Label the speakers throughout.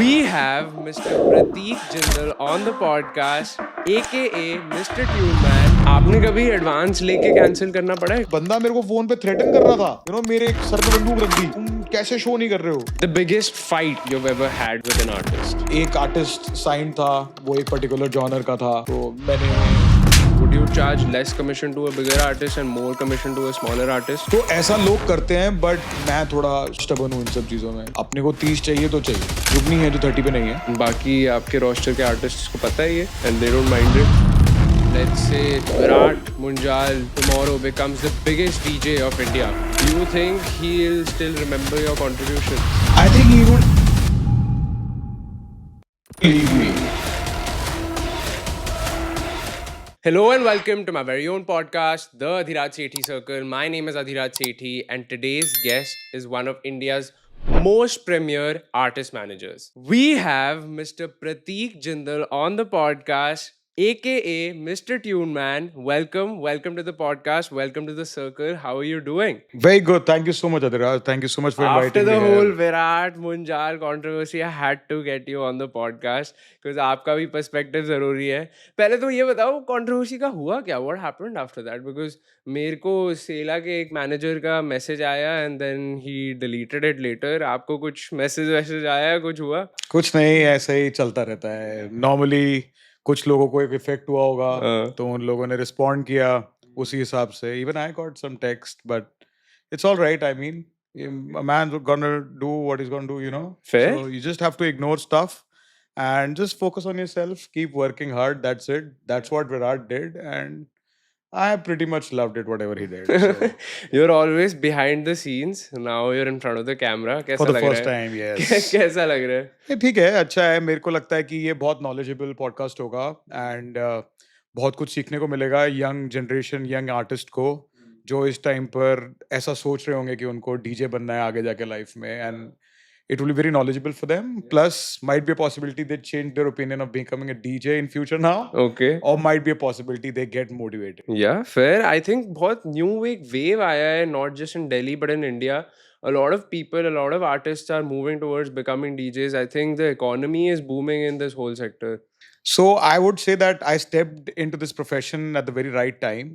Speaker 1: We have Mr. Prateek Jindal on the podcast, aka Mr. Tuneman. आपने कभी advance लेके cancel करना पड़ा है?
Speaker 2: बंदा मेरे को फोन पे थ्रेटन कर रहा था, मेरे सर पे बंदूक रख दी, तुम कैसे शो नहीं कर रहे हो?
Speaker 1: The biggest fight you've ever had with an artist?
Speaker 2: एक आर्टिस्ट साइन था, वो एक पर्टिकुलर जॉनर का था, तो मैंने
Speaker 1: Would you charge less commission to a bigger artist and more commission to a smaller artist?
Speaker 2: तो ऐसा लोग करते हैं, बट मैं थोड़ा स्टबर्न हूँ इन सब चीजों में. अपने को 30 चाहिए तो चाहिए. जुगनी है जो 30 पे नहीं है.
Speaker 1: बाकी आपके रोस्टर के आर्टिस्ट्स को पता ही है and they don't mind it. Let's say Virat Munjal tomorrow becomes the biggest DJ of India. Do you think he'll still remember your contribution?
Speaker 2: I think he would leave me.
Speaker 1: Hello and welcome to my very own podcast, the Adhiraj Sethi Circle. My name is Adhiraj Sethi and today's guest is one of India's most premier artist managers. We have Mr. Prateek Jindal on the podcast, aka Mr. Tuneman. Welcome to the podcast. Welcome to the circle. How are you doing?
Speaker 2: Very good. Thank you so much, Adhiraj. Thank you so much for inviting
Speaker 1: After the
Speaker 2: me
Speaker 1: whole
Speaker 2: here.
Speaker 1: Virat Munjal controversy, I had to get you on the podcast because आपका भी perspective जरूरी है. पहले तो ये बताओ controversy का हुआ क्या? What happened after that? Because मेरे को सेला के एक मैनेजर का मैसेज आया and then he deleted it later. आपको कुछ मैसेज आया, कुछ हुआ?
Speaker 2: कुछ नहीं, ऐसे ही चलता रहता है. नॉर्मली कुछ लोगों को एक इफेक्ट हुआ होगा, तो उन लोगों ने रिस्पॉन्ड किया उसी हिसाब से. Even I got some text, but it's all right. I mean, a man's gonna do what he's gonna do, you know.
Speaker 1: Fair.
Speaker 2: So you just have to ignore stuff and just focus on yourself. Keep working hard. That's it. That's what Virat did, and I pretty much loved it, whatever he did. So.
Speaker 1: You're always behind the scenes. Now you're in front of the camera. कैसा
Speaker 2: For the
Speaker 1: लग रहा
Speaker 2: first
Speaker 1: है?
Speaker 2: time, yes.
Speaker 1: कैसा लग रहा है?
Speaker 2: ये ठीक है, अच्छा है. मेरे को लगता है कि ये बहुत नॉलेजेबल पॉडकास्ट होगा एंड बहुत कुछ सीखने को मिलेगा यंग जनरेशन, यंग आर्टिस्ट को, जो इस टाइम पर ऐसा सोच रहे होंगे कि उनको डीजे बनना है आगे जाके लाइफ में. And it will be very knowledgeable for them. Plus, might be a possibility they change their opinion of becoming a DJ in future now.
Speaker 1: Okay.
Speaker 2: Or might be a possibility they get motivated.
Speaker 1: Yeah, fair. I think बहुत new एक wave आया है, not just in Delhi but in India. A lot of people, a lot of artists are moving towards becoming DJs. I think the economy is booming in this whole sector.
Speaker 2: So I would say that I stepped into this profession at the very right time.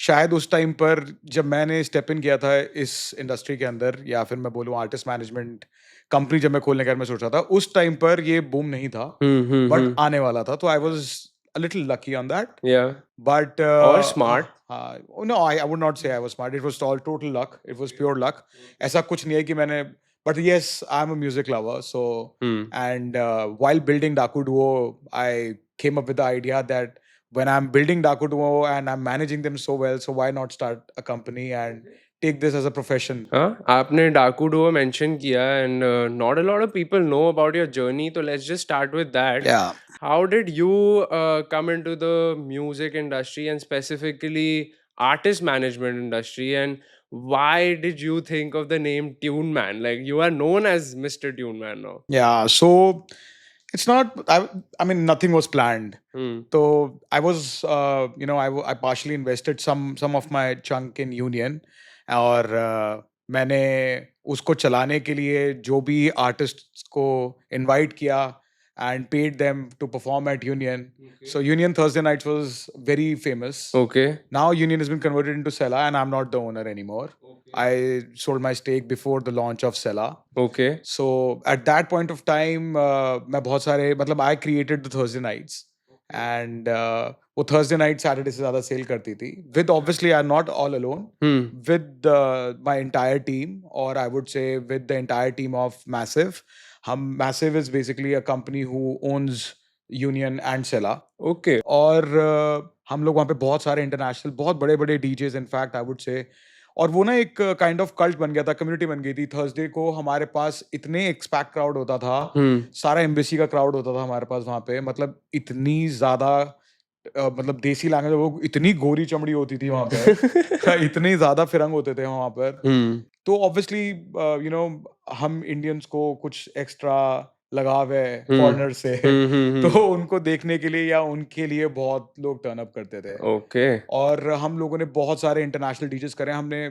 Speaker 2: शायद उस time पर जब मैंने step in किया था इस industry के अंदर, या फिर मैं बोलूँ आर्टिस्ट मैनेजमेंट कंपनी जब मैं खोलने का मैं सोच रहा था, उस टाइम पर ये बूम नहीं था, बट आने वाला था. तो I was a little lucky on that.
Speaker 1: Yeah.
Speaker 2: But
Speaker 1: Or smart.
Speaker 2: No, I would not say I was smart. It was all total luck. It was pure luck. ऐसा कुछ नहीं है कि मैंने. But yes, I'm a music lover. So and while building Daaku Duo, I came up with the idea that when I'm building Daaku Duo and I'm managing them so well, so why not start a company and take this as a profession?
Speaker 1: आपने Daaku Duo mention किया and not a lot of people know about your journey. So let's just start with that.
Speaker 2: Yeah.
Speaker 1: How did you come into the music industry and specifically artist management industry, and why did you think of the name Tuneman? Like, you are known as Mr. Tuneman now.
Speaker 2: Yeah, so it's not. I mean, nothing was planned. So I was, I partially invested some of my chunk in Union, और मैंने उसको चलाने के लिए जो भी artists को invite किया and paid them to perform at Union. Okay. So Union Thursday nights was very famous.
Speaker 1: Okay.
Speaker 2: Now Union has been converted into Sela and I'm not the owner anymore. Okay. I sold my stake before the launch of Sela.
Speaker 1: Okay.
Speaker 2: So at that point of time, मैं बहुत सारे, मतलब I created the Thursday nights. And वो Thursday night Saturday से ज़्यादा sale करती थी. With obviously I'm not all alone. With my entire team, or I would say with the entire team of Massive. Massive is basically a company who owns Union and Sela.
Speaker 1: Okay.
Speaker 2: और हम लोग वहाँ पे बहुत सारे international, बहुत बड़े बड़े DJs इनफैक्ट आई वुड से, और वो ना एक काइंड ऑफ कल्ट बन गया था, कम्युनिटी बन गई थी. थर्सडे को हमारे पास इतने एक्सपैक्ट क्राउड होता था, सारा एम्बेसी का क्राउड होता था हमारे पास वहाँ पे. मतलब इतनी ज्यादा, मतलब देसी लैंग्वेज, वो इतनी गोरी चमड़ी होती थी वहाँ पे. इतने ज्यादा फिरंग होते थे वहाँ पर. तो ऑब्वियसली हम इंडियंस को कुछ एक्स्ट्रा लगाव है फॉरेनर से, तो उनको देखने के लिए या उनके लिए बहुत लोग टर्न अप करते थे.
Speaker 1: ओके.
Speaker 2: और हम लोगों ने बहुत सारे इंटरनेशनल डीजेस करे. हमने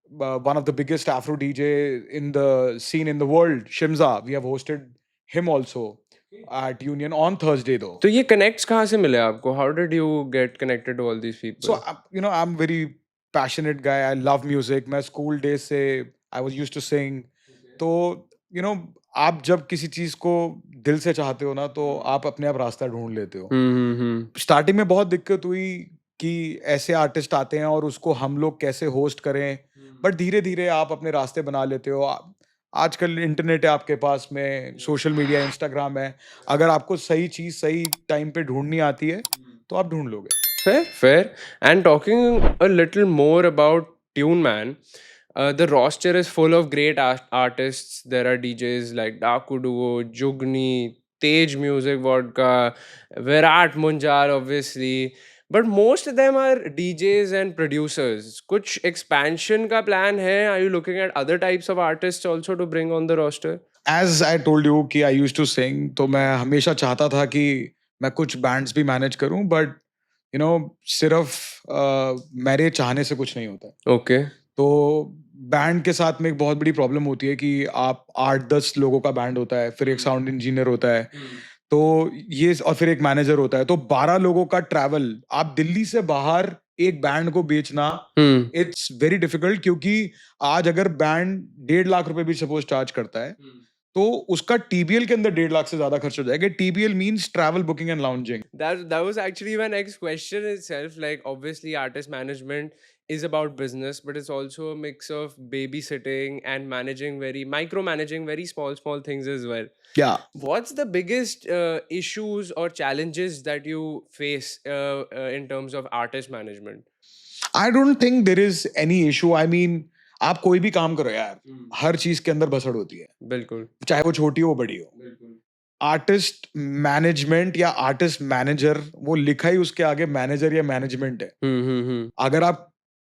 Speaker 2: one of the biggest Afro DJ in the scene in the world, Shimza. We have hosted him also at Union on Thursday though.
Speaker 1: तो ये connects कहाँ से मिले आपको? How did you get connected to all these people?
Speaker 2: So I'm very passionate guy. I love music. मैं school days से I was used to sing. तो आप जब किसी चीज को दिल से चाहते हो ना तो आप अपने आप रास्ता ढूंढ लेते हो. स्टार्टिंग में बहुत दिक्कत हुई कि ऐसे आर्टिस्ट आते हैं और उसको हम लोग कैसे होस्ट करें, बट धीरे धीरे आप अपने रास्ते बना लेते हो. आजकल इंटरनेट है आपके पास में, सोशल मीडिया, इंस्टाग्राम है. अगर आपको सही चीज सही टाइम पे ढूंढनी आती है तो आप ढूंढ लोगे.
Speaker 1: Fair, fair. And talking a little more about Tuneman, the roster is full of great artists. There are DJs like Daaku Duo, Jugni, Tej Music Vodka, Virat Munjal, obviously. But most of them are DJs and producers. कुछ expansion का plan है? Are you looking at other types of artists also to bring on the roster?
Speaker 2: As I told you कि I used to sing, तो मैं हमेशा चाहता था कि मैं कुछ बैंड्स भी मैनेज करूं, बट सिर्फ मेरे चाहने से कुछ नहीं होता.
Speaker 1: Okay.
Speaker 2: तो बैंड के साथ में एक बहुत बड़ी प्रॉब्लम होती है कि आप 8-10 लोगों का बैंड होता है, फिर एक साउंड इंजीनियर होता है, तो ये, और फिर एक मैनेजर होता है, तो 12 लोगों का ट्रैवल, आप दिल्ली से बाहर एक बैंड को बेचना, इट्स वेरी डिफिकल्ट. क्योंकि आज अगर बैंड 1.5 लाख रुपए भी सपोज चार्ज करता है, तो उसका टीबीएल के अंदर 1.5 लाख से ज्यादा खर्च हो जाएगा. TBL means travel booking and lounging.
Speaker 1: That was actually my next question itself. Like, obviously, artist management is about business, but it's also a mix of babysitting and micromanaging very small things as well.
Speaker 2: Yeah.
Speaker 1: What's the biggest issues or challenges that you face in terms of artist management?
Speaker 2: I don't think there is any issue. I mean, आप कोई भी काम करो यार, हर चीज के अंदर भसड़ होती है.
Speaker 1: बिल्कुल.
Speaker 2: चाहे वो छोटी हो बड़ी हो.
Speaker 1: बिल्कुल.
Speaker 2: आर्टिस्ट मैनेजमेंट या आर्टिस्ट मैनेजर, वो लिखा ही उसके आगे मैनेजर या मैनेजमेंट है. अगर आप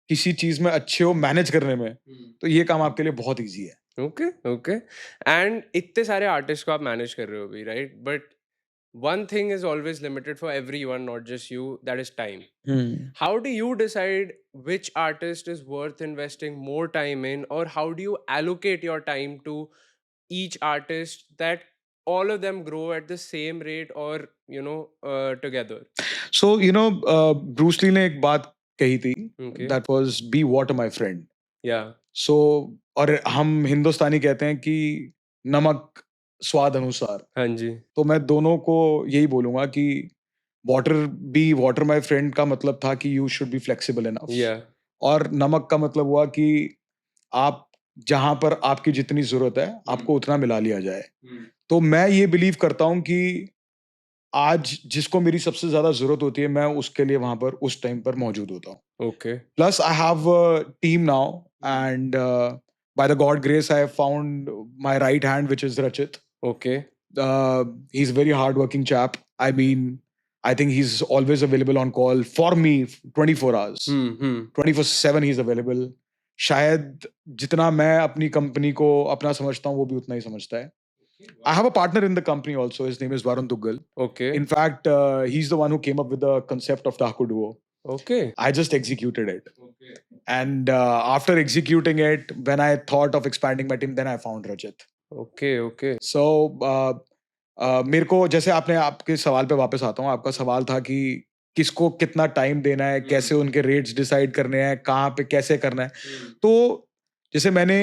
Speaker 2: किसी चीज में अच्छे हो मैनेज करने में, तो ये काम आपके लिए बहुत इजी है.
Speaker 1: ओके. एंड इतने सारे आर्टिस्ट को आप मैनेज कर रहे हो अभी, right? But one thing is always limited for everyone, not just you, that is time. How do you decide which artist is worth investing more time in, or how do you allocate your time to each artist that all of them grow at the same rate or together?
Speaker 2: So Bruce Lee ने एक बात कही थी,
Speaker 1: Okay.
Speaker 2: that was be water my friend.
Speaker 1: Yeah.
Speaker 2: So और हम हिंदुस्तानी कहते हैं कि नमक स्वाद अनुसार.
Speaker 1: हाँ जी.
Speaker 2: तो मैं दोनों को यही बोलूंगा कि वाटर माय फ्रेंड का मतलब था कि you should be flexible enough.
Speaker 1: Yeah.
Speaker 2: और नमक का मतलब हुआ कि आप जहां पर आपकी जितनी जरूरत है आपको उतना मिला लिया जाए. तो मैं ये बिलीव करता हूं कि आज जिसको मेरी सबसे ज्यादा जरूरत होती है, मैं उसके लिए वहां पर उस टाइम पर मौजूद होता हूँ.
Speaker 1: Okay.
Speaker 2: Plus I have a team now, and by the God grace I have found my right hand, which is Rachit.
Speaker 1: Okay.
Speaker 2: He's a very hardworking chap. I mean, I think he's always available on call for me 24 hours. 24/7 he's available. शायद जितना मैं अपनी company को अपना समझता हूँ, वो भी उतना ही समझता है. I have a partner in the company also. His name is Virat Munjal.
Speaker 1: Okay.
Speaker 2: In fact, he's the one who came up with the concept of Daaku Duo.
Speaker 1: Okay.
Speaker 2: I just executed it. Okay. And after executing it, when I thought of expanding my team, then I found Rajat.
Speaker 1: Okay.
Speaker 2: So मेरे को, जैसे आपने, आपके सवाल पे वापस आता हूँ. आपका सवाल था कि किसको कितना टाइम देना है, कैसे उनके रेट्स डिसाइड करने हैं, कहाँ पे कैसे करना है. तो जैसे मैंने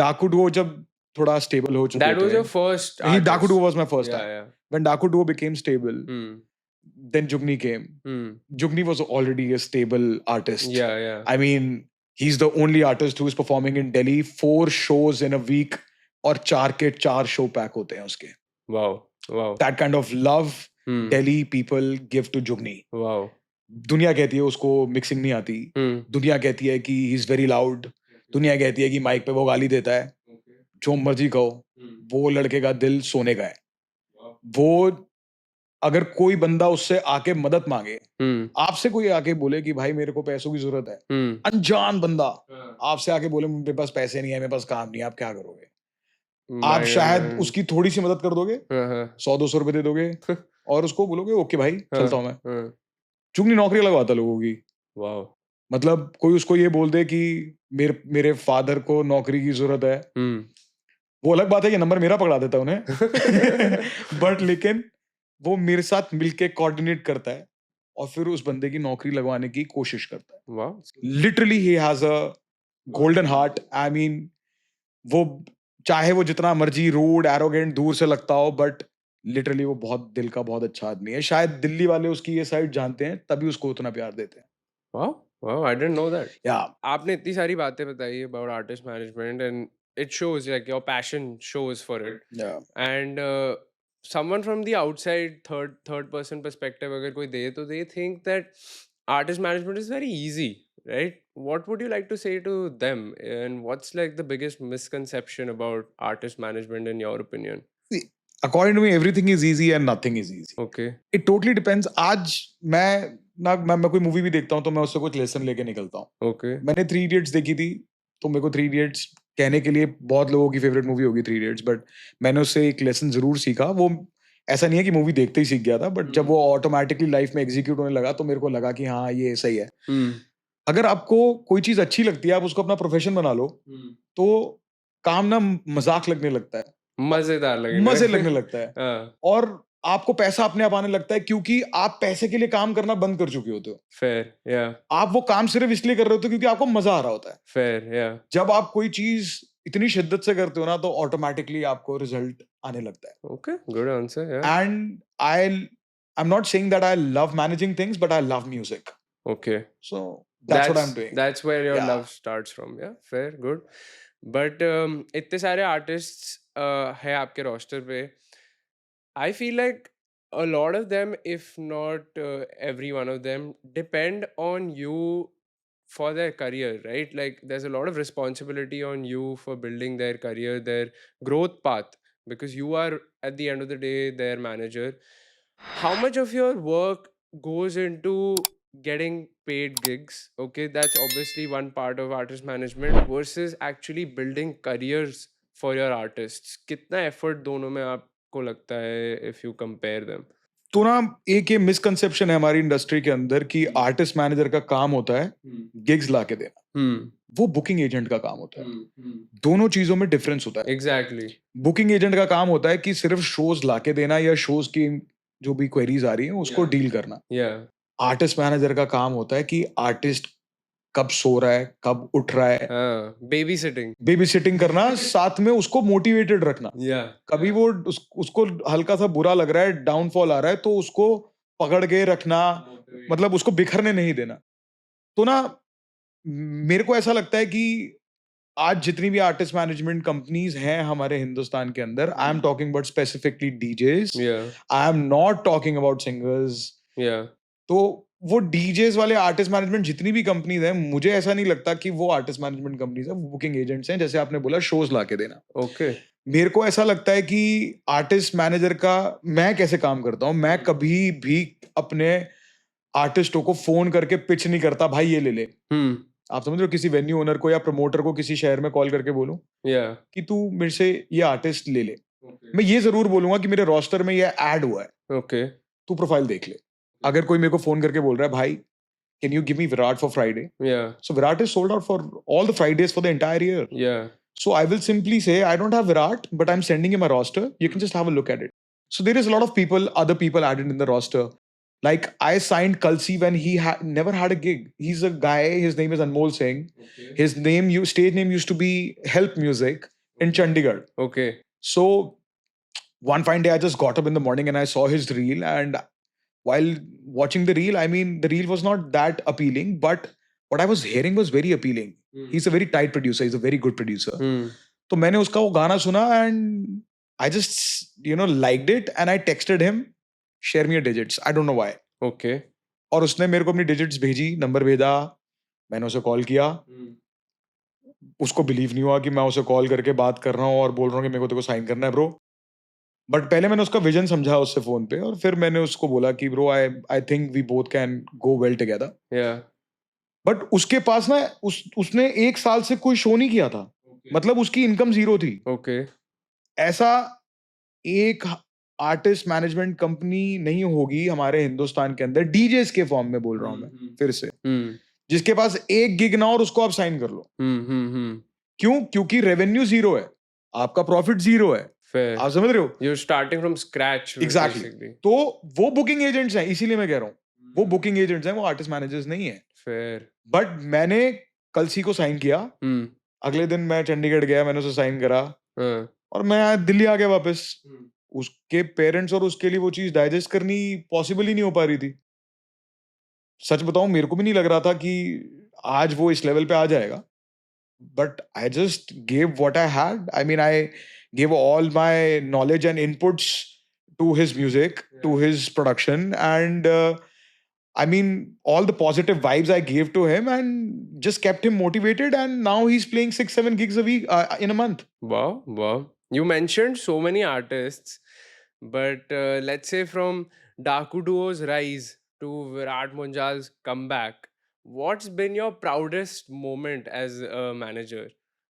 Speaker 2: डाकू डुओ जब थोड़ा स्टेबल हो चुके थे.
Speaker 1: That was your first
Speaker 2: He,
Speaker 1: artist.
Speaker 2: Daaku Duo was my first time.
Speaker 1: Yeah.
Speaker 2: When Daaku Duo became stable, then Jugni came. Jugni was already a stable artist.
Speaker 1: Yeah.
Speaker 2: I mean, he's the only artist who is performing in Delhi 4 shows in a week, और 4 के 4 show pack होते हैं उसके.
Speaker 1: Wow.
Speaker 2: That kind of love Delhi people give to Jugni.
Speaker 1: Wow.
Speaker 2: दुनिया कहती है उसको mixing नहीं आती. दुनिया कहती है कि he is very loud. दुनिया कहती है कि माइक पे वो गाली देता है. जो मर्जी कहो, वो लड़के का दिल सोने का है. वो अगर कोई बंदा उससे आके मदद मांगे, आपसे कोई आके बोले कि भाई मेरे को पैसों की जरूरत है, अनजान बंदा आपसे आके बोले मेरे पास पैसे नहीं है, मेरे पास काम नहीं है, आप क्या करोगे? आप शायद उसकी थोड़ी सी मदद कर दोगे, 100-200 रुपए दे दोगे और उसको बोलोगे ओके भाई चलता हूँ मैं. चुगनी नौकरी लगवाता लोगों की.
Speaker 1: Wow.
Speaker 2: मतलब कोई उसको ये बोल दे कि मेरे फादर को नौकरी की जरूरत है, वो अलग बात है कि नंबर मेरा पकड़ा देता है उन्हें बट लेकिन वो मेरे साथ मिलके कोऑर्डिनेट करता है और फिर उस बंदे की नौकरी लगवाने की कोशिश करता है।
Speaker 1: वाह,
Speaker 2: literally he has a golden heart. I mean वो चाहे वो जितना मर्जी रूड एरोगेंट दूर से लगता हो, बट लिटरली वो बहुत दिल का बहुत अच्छा आदमी है। शायद दिल्ली वाले उसकी ये साइड जानते हैं तभी उसको उतना प्यार देते हैं।
Speaker 1: वाह, वाह, आई डिडंट नो दैट।
Speaker 2: या
Speaker 1: आपने इतनी सारी बातें बताई about artist management and it shows like your passion shows for it
Speaker 2: या
Speaker 1: and someone from the outside third person perspective अगर कोई दे तो they think that artist management is very easy, right? What would you like to say to them, and what's like the biggest misconception about artist management in your opinion?
Speaker 2: According to me everything is easy and nothing is easy.
Speaker 1: Okay.
Speaker 2: It totally depends. आज मैं कोई movie भी देखता हूँ तो मैं उससे कुछ लेसन लेके निकलता हूँ।
Speaker 1: Okay.
Speaker 2: मैंने 3 इडियट्स देखी थी, तो मेरे को 3 इडियट्स कहने के लिए बहुत लोगों की फेवरेट मूवी होगी 3 इडियट्स, बट मैंने उससे एक लेसन जरूर सीखा। वो ऐसा नहीं है कि मूवी देखते ही सीख गया था, बट जब वो ऑटोमेटिकली लाइफ में एग्जीक्यूट होने लगा तो मेरे को लगा कि हाँ ये सही है। अगर आपको कोई चीज अच्छी लगती है, आप उसको अपना प्रोफेशन बना लो, तो काम ना मजाक लगने लगता है,
Speaker 1: मजेदार लगने
Speaker 2: मजे लगने लगता है
Speaker 1: हाँ,
Speaker 2: और आपको पैसा अपने आप आने लगता है, क्योंकि आप पैसे के लिए काम करना बंद कर चुके होते हो।
Speaker 1: fair, yeah,
Speaker 2: आप वो काम सिर्फ इसलिए कर रहे होते हो क्योंकि आपको मजा आ रहा होता है।
Speaker 1: fair, yeah,
Speaker 2: जब आप कोई चीज इतनी शिद्दत से करते हो ना, तो ऑटोमेटिकली आपको रिजल्ट आने लगता है।
Speaker 1: okay, good answer, yeah,
Speaker 2: and I am not saying that I love managing things, but I love music,
Speaker 1: okay.
Speaker 2: So that's what I am doing.
Speaker 1: That's where your
Speaker 2: Yeah.
Speaker 1: love starts from, yeah, fair, good. But इतने सारे artists है आपके roster पे, I feel like a lot of them, if not every one of them, depend on you for their career, right? Like there's a lot of responsibility on you for building their career, their growth path, because you are at the end of the day their manager. How much of your work goes into getting paid gigs? Okay, that's obviously one part of artist management versus actually building careers for your artists. कितना effort दोनों में आपको लगता है if you compare them?
Speaker 2: तो ना एक ये मिसकंसेप्शन है हमारी इंडस्ट्री के अंदर कि आर्टिस्ट मैनेजर का काम होता है गिग्स ला के देना। वो बुकिंग एजेंट का काम होता है। दोनों चीजों में डिफरेंस होता है।
Speaker 1: Exactly.
Speaker 2: बुकिंग एजेंट का काम होता है कि सिर्फ शोज ला के देना या शोज की जो भी क्वेरीज आ रही है उसको डील करना।
Speaker 1: Yeah.
Speaker 2: आर्टिस्ट मैनेजर का काम होता है कि आर्टिस्ट कब सो रहा है, कब उठ रहा है,
Speaker 1: बेबी सिटिंग
Speaker 2: बेबी सिटिंग करना, साथ में उसको मोटिवेटेड रखना। कभी वो उसको हल्का सा बुरा लग रहा है, डाउनफॉल आ रहा है, तो उसको पकड़ के रखना, मतलब उसको बिखरने नहीं देना। तो ना मेरे को ऐसा लगता है कि आज जितनी भी आर्टिस्ट मैनेजमेंट कंपनीज हैं हमारे हिंदुस्तान के अंदर, I am talking about specifically DJs, I am not talking about singers. तो वो डीजेस वाले आर्टिस्ट मैनेजमेंट जितनी भी कंपनीज हैं, मुझे ऐसा नहीं लगता कि वो आर्टिस्ट मैनेजमेंट कंपनीज हैं, वो बुकिंग एजेंट्स हैं, जैसे आपने बोला शोज ला के देना।
Speaker 1: ओके।
Speaker 2: मेरे को ऐसा लगता है कि आर्टिस्ट मैनेजर का मैं कैसे काम करता हूँ, मैं कभी भी अपने आर्टिस्टों को फोन करके पिच नहीं करता, भाई ये ले ले। आप समझ रहे हो, किसी वेन्यू ओनर को या प्रमोटर को किसी शहर में कॉल करके बोलूं कि तू मेरे से ये आर्टिस्ट ले ले। मैं ये जरूर बोलूंगा कि मेरे रोस्टर में ये ऐड हुआ है, तू प्रोफाइल देख ले। अगर कोई मेरे को फोन करके बोल रहा है, भाई can you give me Virat for Friday, so Virat is sold out for all the Fridays for the entire year, so I will simply say I don't have Virat, but I'm sending him a roster, you can just have a look at it. So there is a lot of people, other people added in the roster. Like I signed Kalsee when he never had a gig. He's a guy, his name is Anmol Singh. His stage name used to be Help Music in Chandigarh.
Speaker 1: Okay.
Speaker 2: So one fine day I just got up in the morning and I saw his reel, and while watching the reel, I mean the reel was not that appealing, but what I was hearing was very appealing. He's a very tight producer, he's a very good producer. तो मैंने उसका वो गाना सुना and I just liked it, and I texted him, share me your digits. I don't know why.
Speaker 1: Okay.
Speaker 2: और उसने मेरे को अपनी डिजिट्स भेजी, नंबर भेजा, मैंने उसे कॉल किया। उसको बिलीव नहीं हुआ कि मैं उसे कॉल करके बात कर रहा हूँ और बोल रहा हूँ कि मेरे को तेरे को साइन करना है ब्रो। बट पहले मैंने उसका विजन समझा उससे फोन पे, और फिर मैंने उसको बोला कि bro I think we both can go well together. But उसके पास ना उसने 1 साल से कोई शो नहीं किया था। मतलब उसकी इनकम 0 थी। ऐसा एक आर्टिस्ट मैनेजमेंट कंपनी नहीं होगी हमारे हिंदुस्तान के अंदर, डीजेस के फॉर्म में बोल रहा हूं मैं फिर से, जिसके पास एक गिग ना और उसको आप साइन कर लो। क्यों? क्योंकि रेवेन्यू जीरो है, आपका प्रॉफिट जीरो है।
Speaker 1: Fair.
Speaker 2: आप समझ रहे हो?
Speaker 1: You're starting from scratch,
Speaker 2: exactly
Speaker 1: basically.
Speaker 2: तो वो बुकिंग एजेंट्स हैं, इसीलिए मैं कह रहा हूँ वो बुकिंग एजेंट्स हैं, वो आर्टिस्ट मैनेजर्स नहीं है।
Speaker 1: Fair.
Speaker 2: बट मैंने कलसी को साइन किया, अगले दिन मैं चंडीगढ़ गया, मैंने उसे साइन करा
Speaker 1: हाँ.
Speaker 2: और मैं दिल्ली आ गया वापस। उसके पेरेंट्स और उसके लिए वो चीज डाइजेस्ट करनी पॉसिबल ही नहीं हो पा रही थी। सच बताऊं, मेरे को भी नहीं लग रहा था कि आज वो इस लेवल पे आ जाएगा, but I just gave what I had. I mean, I gave all my knowledge and inputs to his music, to his production, and I mean, all the positive vibes I gave to him and just kept him motivated. And now he's playing 6-7 gigs a week in a month.
Speaker 1: Wow, wow. You mentioned so many artists, but let's say from Daaku Duo's rise to Virat Munjal's comeback, what's been your proudest moment as a manager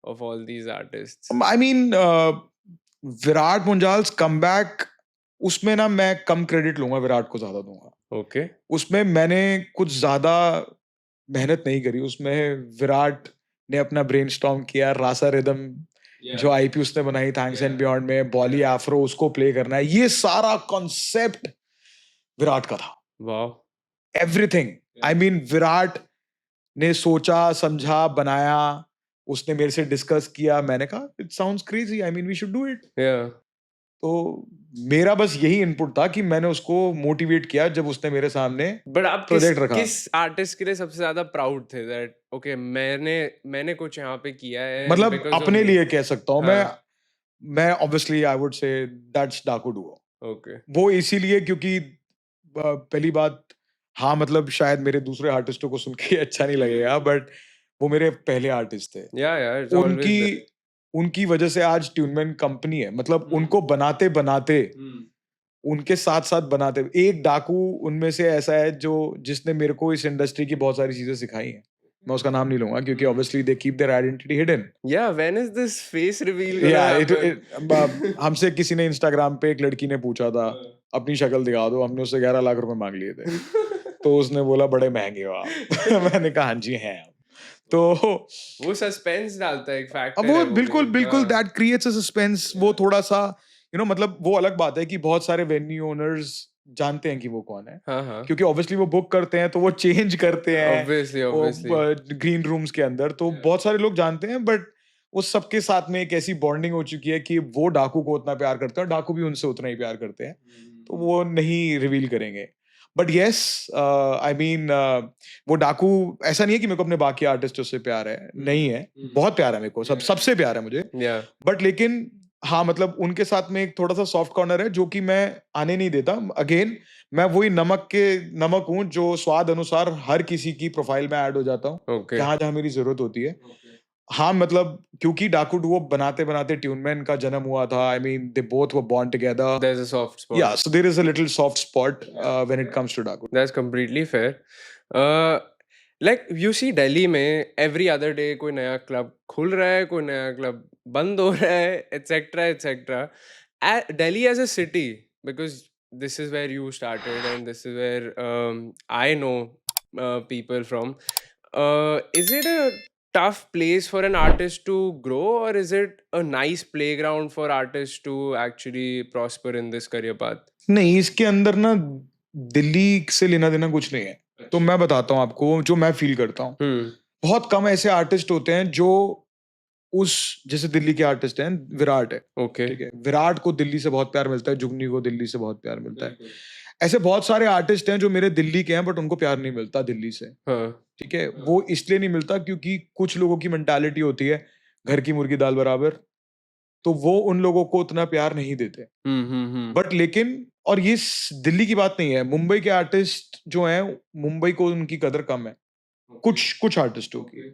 Speaker 1: of all these artists?
Speaker 2: I mean, Virat Munjal's comeback, उसमें ना मैं कम credit लूंगा, विराट को ज्यादा दूंगा।
Speaker 1: Okay.
Speaker 2: उसमें मैंने कुछ ज्यादा मेहनत नहीं करी, उसमें विराट ने अपना ब्रेनस्टॉर्म किया, रासा रिदम जो आईपी उसने बनाई थैंक्स एंड बियॉन्ड में, बॉली एफ्रो उसको प्ले करना है, ये सारा कॉन्सेप्ट विराट का था।
Speaker 1: Wow.
Speaker 2: Everything, I mean Virat ने सोचा, समझा, बनाया, उसने मेरे से डिस्कस किया, मैंने कहा it sounds crazy, I mean we should do it.
Speaker 1: Yeah.
Speaker 2: तो मेरा बस यही इनपुट था कि मैंने उसको मोटिवेट किया जब उसने मेरे सामने
Speaker 1: बट आप
Speaker 2: प्रोजेक्ट रखा।
Speaker 1: किस आर्टिस्ट के लिए सबसे ज्यादा प्राउड थे दैट ओके मैंने कुछ यहाँ पे किया है
Speaker 2: मतलब
Speaker 1: because of
Speaker 2: अपने
Speaker 1: me?
Speaker 2: लिए कह सकता हूँ
Speaker 1: हाँ.
Speaker 2: मैं ऑब्वियसली आई वुड से दैट्स डाकू डुओ।
Speaker 1: ओके.
Speaker 2: वो इसीलिए क्योंकि पहली बात, हाँ मतलब शायद मेरे दूसरे आर्टिस्टों को सुन के अच्छा नहीं लगेगा, बट वो मेरे पहले आर्टिस्ट थे।
Speaker 1: या इट्स ऑलवेज
Speaker 2: उनकी उनकी वजह से आज ट्यूनमैन कंपनी है। मतलब उनको बनाते बनाते, उनके साथ साथ बनाते, एक डाकू उनमें से ऐसा है जो जिसने मेरे को इस इंडस्ट्री की बहुत सारी चीजें सिखाई हैं। मैं उसका नाम नहीं लूंगा क्योंकि obviously they keep their identity hidden.
Speaker 1: Yeah when is this face reveal
Speaker 2: ya
Speaker 1: gonna happen?
Speaker 2: हमसे किसी ने इंस्टाग्राम पे एक लड़की ने पूछा था अपनी शक्ल दिखा दो, हमने उससे 11 लाख रुपए मांग लिए थे। तो उसने बोला बड़े महंगे हो आप। मैंने कहा हाँ जी हैं हम। तो
Speaker 1: वो सस्पेंस डालता है, एक फैक्टर
Speaker 2: अब वो
Speaker 1: है
Speaker 2: बिल्कुल
Speaker 1: भी।
Speaker 2: बिल्कुल
Speaker 1: हाँ.
Speaker 2: That creates a suspense. वो थोड़ा सा मतलब वो अलग बात है कि बहुत सारे वेन्यू ओनर्स जानते हैं कि वो कौन है,
Speaker 1: हाँ.
Speaker 2: क्योंकि ऑब्वियसली वो बुक करते हैं तो वो चेंज करते हैं
Speaker 1: ऑब्वियसली
Speaker 2: वो
Speaker 1: ऑब्वियसली.
Speaker 2: ग्रीन रूम्स के अंदर, तो बहुत सारे लोग जानते हैं। बट उस सबके साथ में एक ऐसी बॉन्डिंग हो चुकी है कि वो डाकू को उतना प्यार करते हैं और डाकू भी उनसे उतना ही प्यार करते हैं, तो वो नहीं रिवील करेंगे। बट यस, आई मीन वो डाकू, ऐसा नहीं है कि मेरे को अपने बाकी आर्टिस्टों से प्यार है, नहीं है, बहुत प्यार है मेरे को, सबसे प्यार है मुझे।
Speaker 1: या
Speaker 2: बट लेकिन हाँ मतलब उनके साथ में एक थोड़ा सा सॉफ्ट कॉर्नर है जो कि मैं आने नहीं देता। अगेन मैं वही नमक हूँ जो स्वाद अनुसार हर किसी की प्रोफाइल में ऐड हो जाता हूँ
Speaker 1: ओके.
Speaker 2: जहां जहां मेरी जरूरत होती है। हाँ मतलब क्योंकि डाकू डुओ बनाते बनाते ट्यूनमैन का जन्म हुआ था। I mean they both were born together.
Speaker 1: There is a soft spot.
Speaker 2: Yeah, so there is a little soft spot when it comes to Daku.
Speaker 1: That's completely fair. Like you see Delhi में every other day कोई नया club खुल रहा है, कोई नया club बंद हो रहा है, etc etc. Delhi as a city, because this is where you started and this is where I know people from. Is it a tough place for an artist to grow, or is it a nice playground for artists to actually prosper in this career path?
Speaker 2: नहीं, इसके अंदर ना दिल्ली से लेना देना कुछ नहीं है। तो मैं बताता हूँ आपको जो मैं फील करता हूँ। बहुत कम ऐसे आर्टिस्ट होते हैं जो उस, जैसे दिल्ली के आर्टिस्ट हैं, विराट है,
Speaker 1: ओके.
Speaker 2: ठीक है, विराट को दिल्ली से बहुत प्यार मिलता है, जुगनी को दिल्ली से बहुत प्यार मिलता है। ऐसे बहुत सारे आर्टिस्ट हैं जो मेरे दिल्ली के हैं बट उनको प्यार नहीं मिलता दिल्ली से।
Speaker 1: हाँ.
Speaker 2: ठीक है, वो इसलिए नहीं मिलता क्योंकि कुछ लोगों की मेंटालिटी होती है घर की मुर्गी दाल बराबर, तो वो उन लोगों को उतना प्यार नहीं देते। बट लेकिन, और ये दिल्ली की बात नहीं है, मुंबई के आर्टिस्ट जो हैं, मुंबई को उनकी कदर कम है कुछ कुछ आर्टिस्टों की।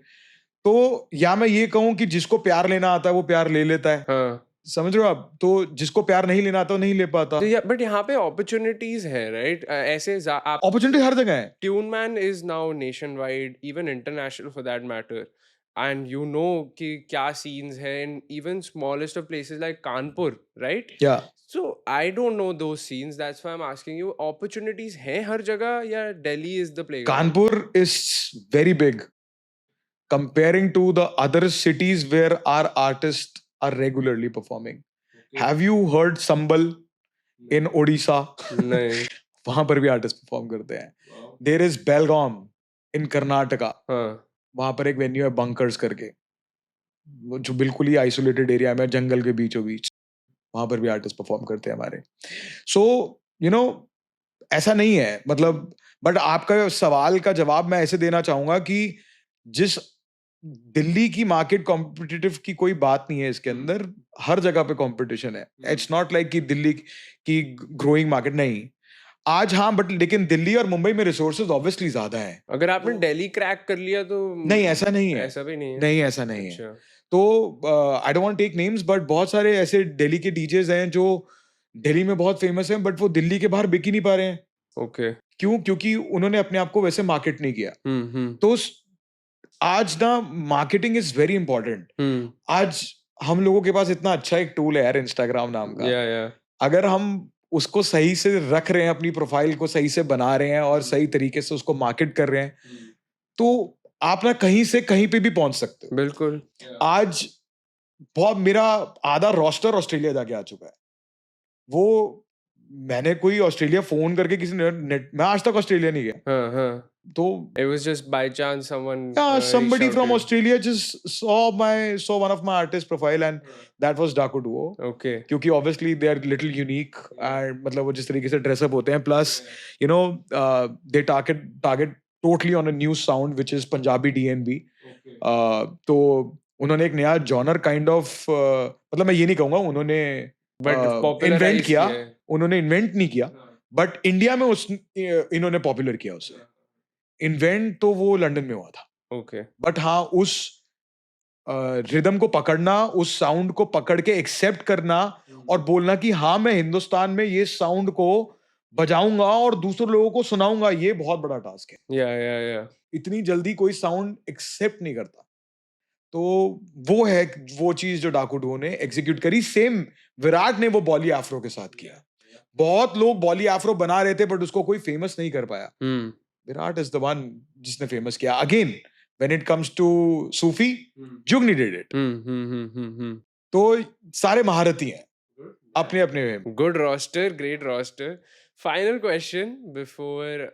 Speaker 2: तो या मैं ये कहूं कि जिसको प्यार लेना आता है वो प्यार ले लेता है।
Speaker 1: हाँ.
Speaker 2: समझ रहे हो आप? तो जिसको प्यार नहीं लेना आता वो नहीं ले पाता।
Speaker 1: बट यहाँ पे अपॉर्चुनिटीज है, राइट? ऐसे आप
Speaker 2: अपॉर्चुनिटी हर जगह है।
Speaker 1: Tuneman is now nation wide, even international for that matter, and कि क्या सीन्स है in even smallest of places like Kanpur, right?
Speaker 2: Yeah
Speaker 1: So I don't know those scenes. That's why I'm asking you. Opportunities हैं हर जगह या Delhi is the playground?
Speaker 2: Kanpur is very big comparing to the other cities where our artists are regularly performing. Have you heard Sambal in Odisha?
Speaker 1: नहीं.
Speaker 2: वहां पर भी artist perform करते हैं. There is बेलगाम इन कर्नाटका.
Speaker 1: हाँ.
Speaker 2: वहां पर एक वेन्यू है बंकर्स करके, जो बिल्कुल ही आइसोलेटेड एरिया में, जंगल के बीचों बीच. वहां पर भी आर्टिस्ट परफॉर्म करते हैं हमारे. सो यू नो ऐसा नहीं है, मतलब. बट आपका सवाल का जवाब मैं ऐसे देना चाहूंगा कि जिस दिल्ली की मार्केट कॉम्पिटिटिव की कोई बात नहीं है इसके अंदर. हर जगह पे कंपटीशन है. इट्स नॉट लाइक कि दिल्ली की ग्रोइंग मार्केट नहीं. आज हाँ, बट लेकिन दिल्ली और मुंबई में रिसोर्सेज ऑब्वियसली ज्यादा हैं.
Speaker 1: अगर आपने दिल्ली क्रैक कर लिया तो
Speaker 2: नहीं, ऐसा नहीं है.
Speaker 1: ऐसा भी नहीं है.
Speaker 2: नहीं, ऐसा नहीं है.
Speaker 1: अच्छा.
Speaker 2: तो I don't want take names, but बहुत सारे ऐसे दिल्ली के डीजेज हैं जो दिल्ली में बहुत फेमस हैं, बट वो दिल्ली के बाहर बिक ही नहीं पा रहे हैं.
Speaker 1: ओके.
Speaker 2: क्यों? क्योंकि उन्होंने अपने आप को वैसे मार्केट नहीं किया. तो आज ना मार्केटिंग इज वेरी इंपॉर्टेंट. आज हम लोगों के पास इतना अच्छा एक टूल है यार, इंस्टाग्राम नाम का. अगर हम उसको सही से रख रहे हैं, अपनी प्रोफाइल को सही से बना रहे हैं और सही तरीके से उसको मार्केट कर रहे हैं, तो आप ना कहीं से कहीं पे भी पहुंच सकते हो.
Speaker 1: बिल्कुल.
Speaker 2: आज बहुत मेरा आधा रोस्टर ऑस्ट्रेलिया जाके आ चुका है. वो मैंने कोई ऑस्ट्रेलिया फोन करके किसी नेट, मैं आज तक ऑस्ट्रेलिया नहीं गया.
Speaker 1: हाँ हाँ.
Speaker 2: तो
Speaker 1: it was just by chance someone
Speaker 2: somebody
Speaker 1: reached out
Speaker 2: from
Speaker 1: to you.
Speaker 2: Australia just saw one of my artist profile and that was Daaku Duo.
Speaker 1: Okay.
Speaker 2: क्योंकि obviously they are little unique and मतलब वो जिस तरीके से dress up होते हैं, plus you know they target totally on a new sound which is Punjabi DNB. तो उन्होंने एक नया genre kind of मतलब मैं ये नहीं कहूँगा उन्होंने इन्वेंट किया. उन्होंने इन्वेंट नहीं किया, बट इंडिया में इन्होंने पॉपुलर किया उसे. इन्वेंट तो वो लंदन में हुआ था.
Speaker 1: ओके.
Speaker 2: बट हाँ, उस रिदम को पकड़ना, उस साउंड को पकड़ के एक्सेप्ट करना और बोलना कि हाँ मैं हिंदुस्तान में ये साउंड को बजाऊंगा और दूसरे लोगों को सुनाऊंगा, ये बहुत बड़ा टास्क है.
Speaker 1: या
Speaker 2: इतनी जल्दी कोई साउंड एक्सेप्ट नहीं करता. तो वो है वो चीज जो डाकू डुओ ने एग्जीक्यूट करी. सेम विराट ने वो बॉली आफ्रो के साथ किया. बहुत लोग बॉली आफ्रो बना रहे थे बट उसको कोई फेमस नहीं कर पाया. विराट इज द वन जिसने फेमस किया. Again when it comes to Sufi, Jugni did it. तो सारे महारथी हैं अपने अपने way.
Speaker 1: Good roster, great roster. Final question before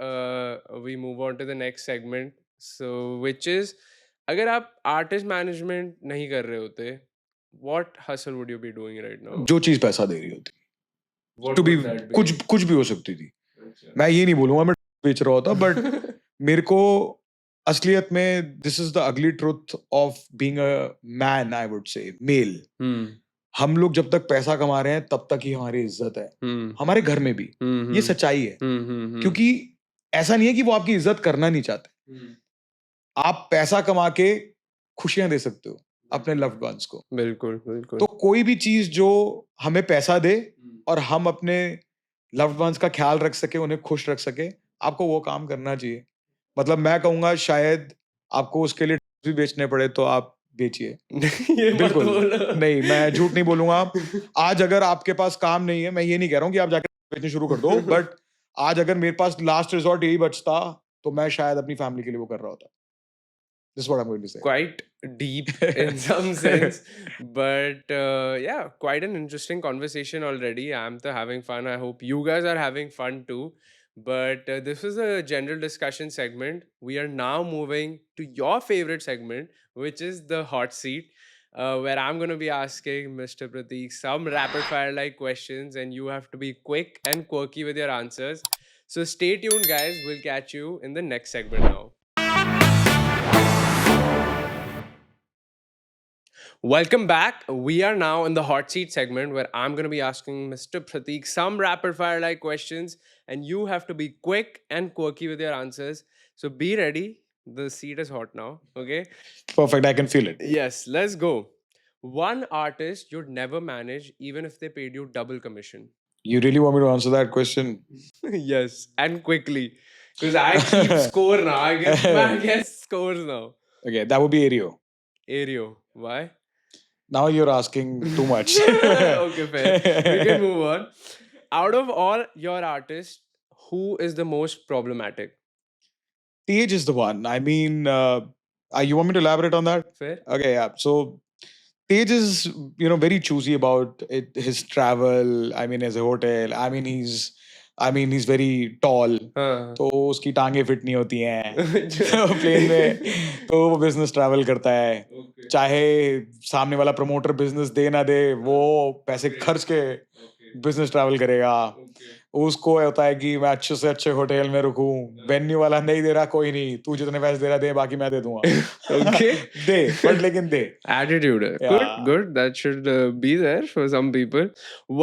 Speaker 1: we move on to the next segment, so which is, अगर आप आर्टिस्ट मैनेजमेंट नहीं कर रहे होते, what hustle would you be doing right now?
Speaker 2: जो चीज पैसा दे रही होती, टू बी कुछ भी हो सकती थी. मैं ये नहीं बोलूंगा मैं बेच रहा होता, बट मेरे को असलियत में this is the ugly truth of being a man, I would say male. हम लोग जब तक पैसा कमा रहे हैं तब तक ही हमारी इज्जत है. हमारे घर में भी ये सच्चाई है. क्योंकि ऐसा नहीं है कि वो आपकी इज्जत करना नहीं चाहते. आप पैसा कमा के खुशियां दे सकते हो अपने लव्ड वंस को.
Speaker 1: बिल्कुल बिल्कुल.
Speaker 2: तो कोई भी चीज जो हमें पैसा दे और हम अपने लव्ड वंस का ख्याल रख सके, उन्हें खुश रख सके, आपको वो काम करना चाहिए. मतलब मैं कहूंगा शायद आपको उसके लिए भी बेचने पड़े तो आप बेचिए. बिल्कुल नहीं, मैं झूठ नहीं बोलूंगा. आज अगर आपके पास काम नहीं है, मैं ये नहीं कह रहा हूँ कि आप जाकर बेचने शुरू कर दो, बट आज अगर मेरे पास लास्ट रिजॉर्ट यही बचता तो मैं शायद अपनी फैमिली के लिए वो कर रहा होता. This is what I'm going to say.
Speaker 1: Quite deep in some sense, but yeah, quite an interesting conversation already. I'm having fun. I hope you guys are having fun too. But this was a general discussion segment. We are now moving to your favorite segment, which is the hot seat, where I'm going to be asking Mr. Prateek some rapid fire like questions, and you have to be quick and quirky with your answers. So stay tuned, guys. We'll catch you in the next segment now. Welcome back. We are now in the hot seat segment where I'm going to be asking Mr. Prateek some rapid fire like questions, and you have to be quick and quirky with your answers. So be ready. The seat is hot now. Okay.
Speaker 2: Perfect. I can feel it.
Speaker 1: Yes, let's go. One artist you'd never manage even if they paid you double commission.
Speaker 2: You really want me to answer that question?
Speaker 1: Yes, and quickly. Because I keep score now. I guess scores now.
Speaker 2: Okay, that would be Aereo.
Speaker 1: Aereo. Why?
Speaker 2: Now you're asking too much.
Speaker 1: Okay, fair. We can move on. Out of all your artists, who is the most problematic?
Speaker 2: Tej is the one. I mean, you want me to elaborate on that?
Speaker 1: Fair.
Speaker 2: Okay, yeah. So Tej is, very choosy about his travel. I mean, his hotel. I mean, he's very tall.
Speaker 1: हाँ.
Speaker 2: तो उसकी टांगे fit नहीं होती हैं तो plane में तो वो बिजनेस ट्रैवल करता है
Speaker 1: Okay.
Speaker 2: चाहे सामने वाला प्रमोटर बिजनेस दे ना दे वो पैसे
Speaker 1: Okay.
Speaker 2: खर्च के
Speaker 1: Okay.
Speaker 2: बिजनेस ट्रैवल करेगा
Speaker 1: Okay.
Speaker 2: उसको होता है कि मैं अच्छे से अच्छे होटल में रुकूं वेन्यू वाला नहीं दे रहा कोई नहीं तू जितने पैसे दे रहा दे बाकी मैं दे दूंगा
Speaker 1: Okay.
Speaker 2: दे बट लेकिन दे
Speaker 1: Attitude.
Speaker 2: Yeah.
Speaker 1: Good. That should be there for some people.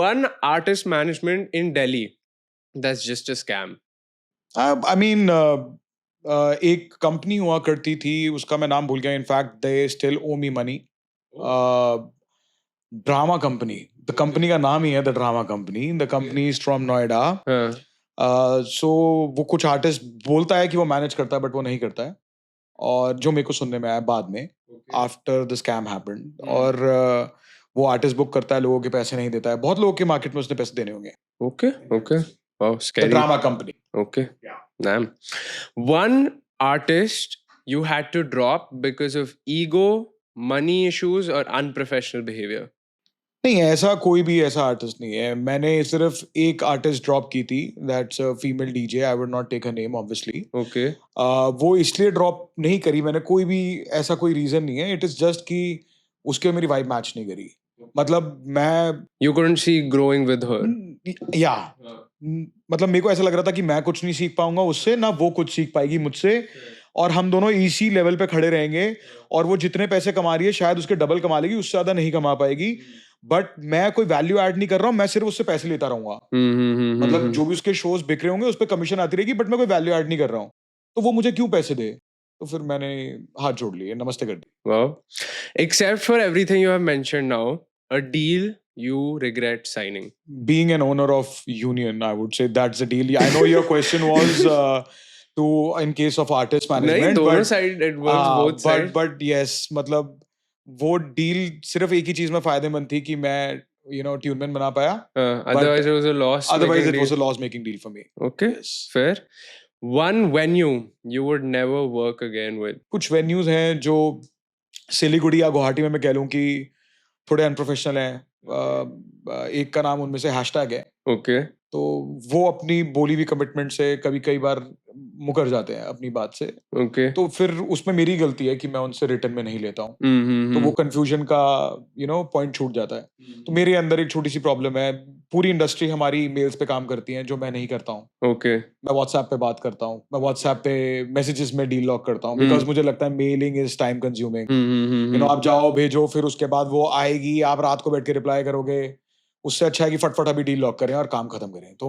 Speaker 1: One artist management in Delhi that's just a scam.
Speaker 2: I mean एक कंपनी हुआ करती थी उसका मैं नाम भूल गया in fact they still owe me money drama company the company का नाम ही है the drama company the company is from Noida
Speaker 1: हाँ.
Speaker 2: सो वो कुछ आर्टिस्ट बोलता है कि वो मैनेज करता है बट वो नहीं करता है और जो मेरे को सुनने में आया बाद में आफ्टर द स्कैम हैपेंड और वो आर्टिस्ट बुक करता है लोगों के पैसे नहीं देता है बहुत लोगों के मार्केट में उसने पैसे देने होंगे
Speaker 1: Okay. Okay. Wow,
Speaker 2: the
Speaker 1: scary.
Speaker 2: Drama company
Speaker 1: Okay. Damn. One artist you had to drop because of ego, money issues, or unprofessional behavior.
Speaker 2: नहीं ऐसा कोई भी ऐसा आर्टिस्ट नहीं है मैंने सिर्फ एक आर्टिस्ट ड्रॉप की थी that's a female DJ I would not take her name obviously
Speaker 1: Okay.
Speaker 2: वो इसलिए ड्रॉप नहीं करी मैंने कोई भी ऐसा कोई रीजन नहीं है इट इज जस्ट कि उसके मेरी वाइब मैच नहीं करी मतलब मैं
Speaker 1: You couldn't see growing with her.
Speaker 2: या मतलब मेरे को ऐसा लग रहा था कि मैं कुछ नहीं सीख पाऊंगा उससे ना वो कुछ सीख पाएगी मुझसे और हम दोनों इसी लेवल पे खड़े रहेंगे और वो जितने पैसे कमा रही है शायद उसके डबल कमा लेगी उससे ज्यादा नहीं कमा पाएगी बट मैं कोई वैल्यू ऐड नहीं कर रहा हूँ मैं सिर्फ उससे पैसे लेता रहूंगा मतलब जो भी उसके शोज बिक रहे होंगे उस पर कमीशन आती रहेगी बट मैं कोई वैल्यू ऐड नहीं कर रहा हूँ तो वो मुझे क्यों पैसे दे तो फिर मैंने हाथ जोड़ लिए नमस्ते कर दी
Speaker 1: Wow. Except for everything you have mentioned now, a deal you regret signing.
Speaker 2: being an owner of union I would say that's the deal I know your question was to in case of artist
Speaker 1: नहीं
Speaker 2: management
Speaker 1: दोनों
Speaker 2: but
Speaker 1: side it works both sides.
Speaker 2: but yes मतलब वो deal सिर्फ एक ही चीज में फायदेमंद थी कि मैं ट्यूनमैन बना पाया
Speaker 1: Otherwise it was a loss.
Speaker 2: otherwise
Speaker 1: making
Speaker 2: it was
Speaker 1: deal.
Speaker 2: a loss making deal for me
Speaker 1: Okay.
Speaker 2: yes.
Speaker 1: Fair. One venue you would never work again with.
Speaker 2: कुछ वेन्यूज हैं जो सिलीगुड़ी या गुवाहाटी में मैं कह लूं कि थोड़े अनप्रोफेशनल हैं एक का नाम उनमें से हैशटैग है
Speaker 1: Okay.
Speaker 2: तो वो अपनी बोली हुई कमिटमेंट से कई बार मुकर जाते हैं अपनी बात से
Speaker 1: Okay.
Speaker 2: तो फिर उसमें मेरी गलती है कि मैं उनसे रिटर्न में नहीं लेता हूँ
Speaker 1: Mm-hmm.
Speaker 2: तो वो कंफ्यूजन का पॉइंट छूट जाता है तो मेरे अंदर एक छोटी सी प्रॉब्लम है पूरी इंडस्ट्री हमारी मेल्स पे काम करती है जो मैं नहीं करता हूँ
Speaker 1: Okay.
Speaker 2: मैं व्हाट्सएप पे बात करता हूँ मैं व्हाट्सएप पे मैसेजेस में डील लॉक करता हूँ बिकॉज मुझे लगता है mailing is time consuming
Speaker 1: Mm-hmm.
Speaker 2: आप जाओ भेजो फिर उसके बाद वो आएगी आप रात को बैठ के रिप्लाई करोगे उससे अच्छा है कि फटफट अभी डील लॉक करें और काम खत्म करें तो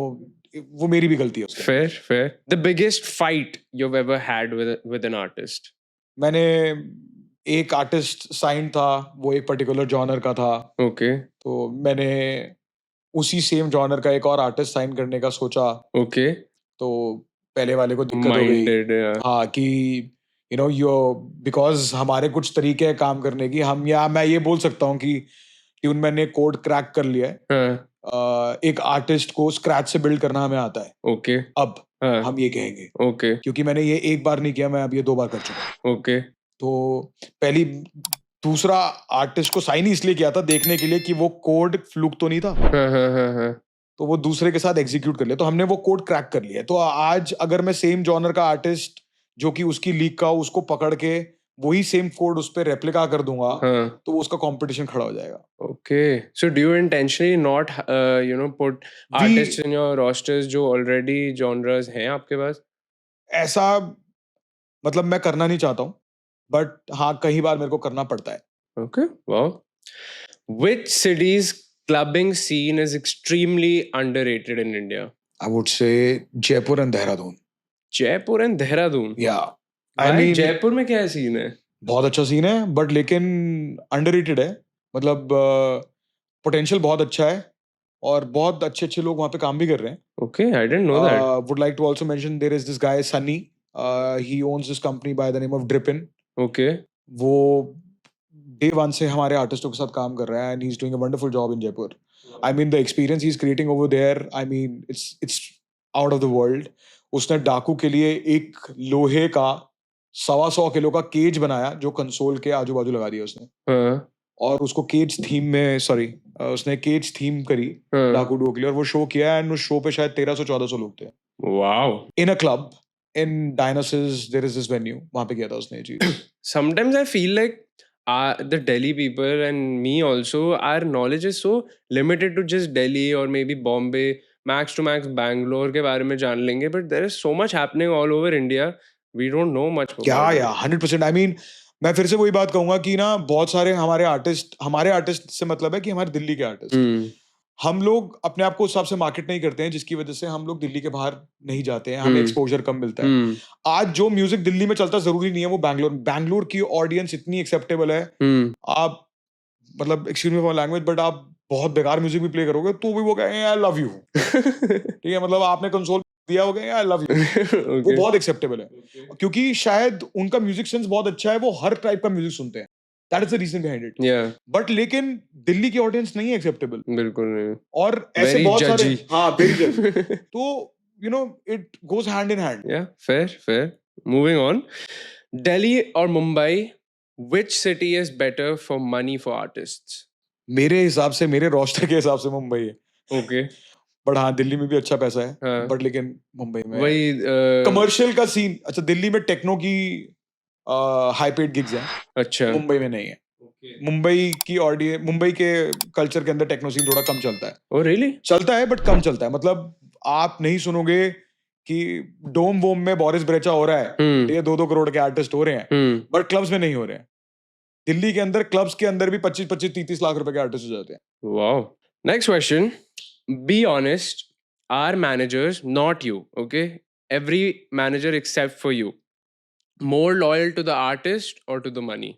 Speaker 2: वो मेरी भी गलती है उसके
Speaker 1: Fair, fair. The biggest fight you've ever had with an artist.
Speaker 2: मैंने एक आर्टिस्ट साइन था वो एक पर्टिकुलर जॉनर का था
Speaker 1: Okay.
Speaker 2: तो मैंने उसी सेम जॉनर का एक और आर्टिस्ट साइन करने का सोचा
Speaker 1: Okay.
Speaker 2: तो पहले वाले को दिक्कत हो गई
Speaker 1: Minded. Yeah.
Speaker 2: हाँ कि यो बिकॉज हमारे कुछ तरीके हैं काम करने की मैं ये बोल सकता हूँ कि ट्यूनमैन ने कोड क्रैक कर लिया है
Speaker 1: हाँ.
Speaker 2: एक आर्टिस्ट को स्क्रैच से बिल्ड करना हमें आता है
Speaker 1: Okay.
Speaker 2: अब
Speaker 1: हाँ.
Speaker 2: हम ये कहेंगे
Speaker 1: Okay.
Speaker 2: क्योंकि मैंने ये एक बार नहीं किया मैं अब ये 2 बार कर चुका हूँ
Speaker 1: Okay.
Speaker 2: तो दूसरा आर्टिस्ट को साइन ही इसलिए किया था देखने के लिए कि वो कोड फ्लूक तो नहीं था
Speaker 1: हाँ.
Speaker 2: तो वो दूसरे के साथ एग्जीक्यूट कर लिया तो हमने वो कोड क्रैक कर लिया तो आज अगर मैं सेम जॉनर का आर्टिस्ट जो कि उसकी लीग का उसको पकड़ के वही सेम कोड उस पर रेप्लिका कर दूंगा
Speaker 1: हाँ.
Speaker 2: तो उसका कंपटीशन खड़ा हो जाएगा
Speaker 1: Okay. So do you intentionally not put artists in your rosters जो already genres हैं आपके पास?
Speaker 2: ऐसा मतलब मैं करना नहीं चाहता हूँ बट हाँ कई बार मेरे को करना पड़ता है
Speaker 1: Okay. Wow. Which city's clubbing scene is extremely underrated in India?
Speaker 2: I would say Jaipur and Dehradun.
Speaker 1: Jaipur and Dehradun.
Speaker 2: Yeah.
Speaker 1: I mean Jaipur में क्या है सीन है?
Speaker 2: बहुत अच्छा सीन है बट लेकिन अंडररेटेड है मतलब पोटेंशियल बहुत अच्छा है और बहुत अच्छे लोग वहाँ पे काम भी कर रहे हैं
Speaker 1: Okay, I didn't know that.
Speaker 2: would like to also mention there is this guy Sunny he owns this company by the name of Drippin
Speaker 1: Okay.
Speaker 2: वो डे वन से हमारे आर्टिस्टों के साथ काम कर रहा है and he is doing a wonderful job in Jaipur. I mean the experience he is creating over there, I mean it's out of the world. उसने डाकू के लिए एक लोहे का 125 किलो का केज बनाया जो कंसोल के आजू बाजू लगा दिया उसने. और उसको केज थीम में उसने केज थीम करी डाकू डुओ के लिए और वो शो किया एंड उस शो पे शायद 1300-1400 लोग थे.
Speaker 1: Wow.
Speaker 2: In a club in डायनासिस देयर इज दिस वेन्यू, वहां पे किया था उसने ये चीज.
Speaker 1: Sometimes I feel like the Delhi people and me also, our knowledge is so limited to just Delhi or maybe Bombay, max to max Bangalore के बारे में जान लेंगे, but there is so much happening all over India. We don't know much
Speaker 2: क्या
Speaker 1: about
Speaker 2: या
Speaker 1: it.
Speaker 2: 100%. I mean मैं फिर से वही बात कहूंगा कि ना बहुत सारे हमारे आर्टिस्ट से मतलब है कि हमारे दिल्ली के आर्टिस्ट, हम लोग अपने आप को उस हिसाब से मार्केट नहीं करते हैं जिसकी वजह से हम लोग दिल्ली के बाहर नहीं जाते हैं, हमें एक्सपोजर कम मिलता है. आज जो म्यूजिक दिल्ली में चलता जरूरी नहीं है वो बैंगलोर की ऑडियंस इतनी एक्सेप्टेबल है. आप मतलब excuse me for language but आप बहुत बेकार म्यूजिक भी प्ले करोगे तो भी वो कहेंगे आई लव यू. ठीक है, मतलब आपने कंसोल दिया होगा आई लव यू. वो बहुत एक्सेप्टेबल है क्योंकि शायद उनका म्यूजिक सेंस बहुत अच्छा है, वो हर टाइप का म्यूजिक सुनते हैं. That is the reason behind it. But लेकिन दिल्ली की ऑडियंस नहीं है एक्सेप्टेबल,
Speaker 1: बिल्कुल नहीं.
Speaker 2: और ऐसे
Speaker 1: Very
Speaker 2: बहुत सारे
Speaker 1: judgy.
Speaker 2: हाँ वेरी जज. तो you know it goes hand in hand.
Speaker 1: Yeah, fair. Moving on. Delhi or Mumbai, which city is better for money for artists?
Speaker 2: मेरे हिसाब से, मेरे रोस्टर के हिसाब से मुंबई है.
Speaker 1: Okay.
Speaker 2: बट हाँ दिल्ली में भी अच्छा पैसा है.
Speaker 1: हाँ.
Speaker 2: बट लेकिन मुंबई में
Speaker 1: वही
Speaker 2: कमर्शियल का सीन. अच्छा, दिल्ली में टेक्नो की हाई पेड गिग्स हैं.
Speaker 1: अच्छा.
Speaker 2: मुंबई में नहीं है. मुंबई के कल्चर के अंदर टेक्नो सीन थोड़ा कम चलता है.
Speaker 1: Oh really?
Speaker 2: चलता है बट कम चलता है. मतलब आप नहीं सुनोगे कि डोम वोम में बोरिस ब्रेचा हो रहा है, ये 2-2 करोड़ के आर्टिस्ट हो रहे हैं, बट क्लब्स में नहीं हो रहे हैं. दिल्ली के अंदर क्लब्स के अंदर भी 25-25, 30-30 लाख रुपए के आर्टिस्ट हो जाते हैं.
Speaker 1: Wow. Next question. Be honest. Are managers, not you, okay? Every manager except for you, more loyal to the artist or to the money?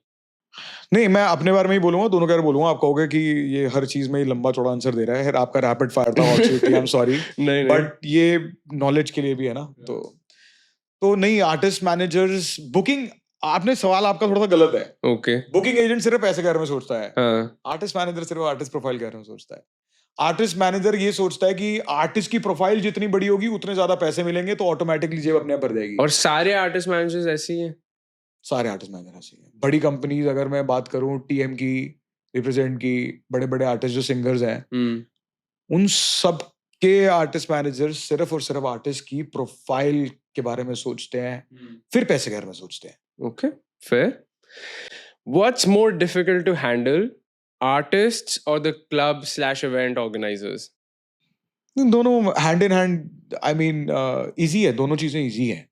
Speaker 2: नहीं, मैं अपने बारे में ही बोलूंगा, दोनों के बारे में बोलूंगा. आप कहोगे कि ये हर चीज में ही लंबा चौड़ा आंसर दे रहा है. आपका रैपिड फायर था Hotseat, आई एम सॉरी,
Speaker 1: नहीं.
Speaker 2: बट ये नॉलेज के लिए भी है ना. तो नहीं, आर्टिस्ट मैनेजर्स बुकिंग, आपने सवाल आपका थोड़ा सा गलत है.
Speaker 1: Okay.
Speaker 2: बुकिंग एजेंट सिर्फ पैसे के बारे में सोचता है.
Speaker 1: हाँ.
Speaker 2: आर्टिस्ट मैनेजर सिर्फ आर्टिस्ट प्रोफाइल के बारे में सोचता है. आर्टिस्ट मैनेजर ये सोचता है कि आर्टिस्ट की प्रोफाइल जितनी बड़ी होगी उतने ज्यादा पैसे मिलेंगे तो ऑटोमेटिकली जेब अपने आप भर जाएगी.
Speaker 1: और सारे आर्टिस्ट मैनेजर्स ऐसे ही हैं.
Speaker 2: सारे आर्टिस्ट मैनेजर ऐसे ही हैं. बड़ी कंपनीज अगर मैं बात करूं, टीएम की, रिप्रेजेंट की, बड़े बड़े आर्टिस्ट जो सिंगर्स हैं, उन सब के आर्टिस्ट मैनेजर सिर्फ और सिर्फ आर्टिस्ट की प्रोफाइल के बारे में सोचते हैं, फिर पैसे के बारे में सोचते हैं.
Speaker 1: Okay, fair. What's more difficult to handle, artists or the club/event organizers?
Speaker 2: दोनों hand in hand. I mean easy है, दोनों चीजें इजी हैं.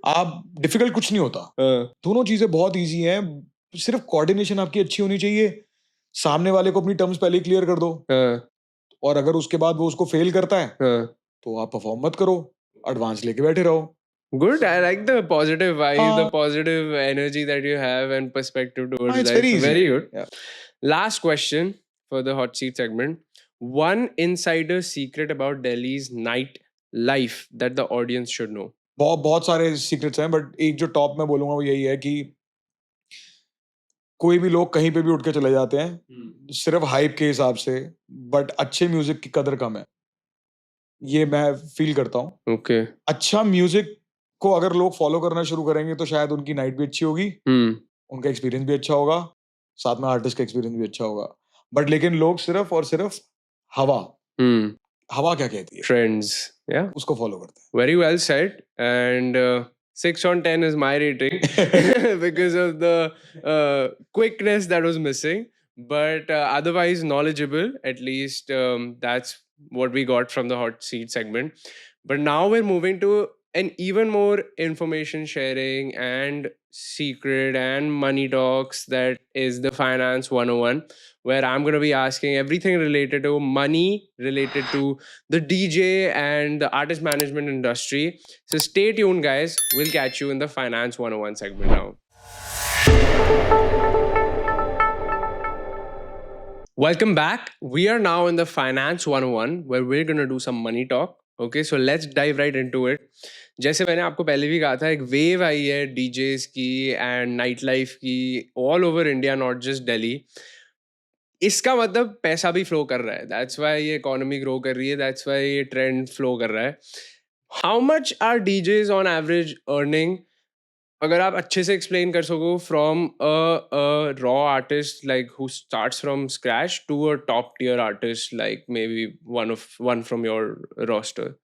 Speaker 2: आप डिफिकल्ट कुछ नहीं होता. दोनों चीजें बहुत इजी हैं. सिर्फ कोऑर्डिनेशन आपकी अच्छी होनी चाहिए. सामने वाले को अपनी टर्म्स पहले ही क्लियर कर दो, और अगर उसके बाद वो उसको फेल करता है तो आप परफॉर्म मत करो, एडवांस लेके बैठे रहो.
Speaker 1: Good. I like the positive vibe, the positive energy that you have and perspective towards
Speaker 2: it's
Speaker 1: life.
Speaker 2: very easy.
Speaker 1: Very good.
Speaker 2: Yeah.
Speaker 1: Last question for the hot seat segment. One insider secret about Delhi's night life that the audience should know.
Speaker 2: बहुत सारे secrets हैं, but एक जो top में बोलूंगा वो यही है कि कोई भी लोग कहीं पे भी उठ के चले जाते हैं सिर्फ हाइप के हिसाब से, बट अच्छे म्यूजिक की कदर कम है. ये मैं फील करता हूँ.
Speaker 1: Okay.
Speaker 2: अच्छा म्यूजिक को अगर लोग फॉलो करना शुरू करेंगे तो शायद उनकी नाइट भी अच्छी होगी, उनका एक्सपीरियंस भी अच्छा होगा, साथ में आर्टिस्ट का एक्सपीरियंस भी अच्छा होगा. बट लेकिन लोग सिर्फ और सिर्फ हवा क्या कहती है,
Speaker 1: Trends. Yeah.
Speaker 2: उसको फॉलो करते हैं.
Speaker 1: Very well said. And 6 on 10 is my rating because of the quickness that was missing. But otherwise knowledgeable. At least that's what we got from the hot seat segment. But now we're moving to an even more information sharing and secret and money talks, that is the Finance 101, where I'm going to be asking everything related to money, related to the DJ and the artist management industry. So stay tuned, guys. We'll catch you in the Finance 101 segment now. Welcome back. We are now in the Finance 101 where we're going to do some money talk. Okay, so let's dive right into it. जैसे मैंने आपको पहले भी कहा था, एक wave आई है DJs की एंड नाइट लाइफ की all over India, not just Delhi. इसका मतलब पैसा भी फ्लो कर रहा है. दैट्स वाई ये इकोनॉमी ग्रो कर रही है. दैट्स वाई ये ट्रेंड फ्लो कर रहा है. How much are DJs on average earning? अगर आप अच्छे से एक्सप्लेन कर सको from a raw artist like who starts from scratch to a top tier artist like maybe one from your roster.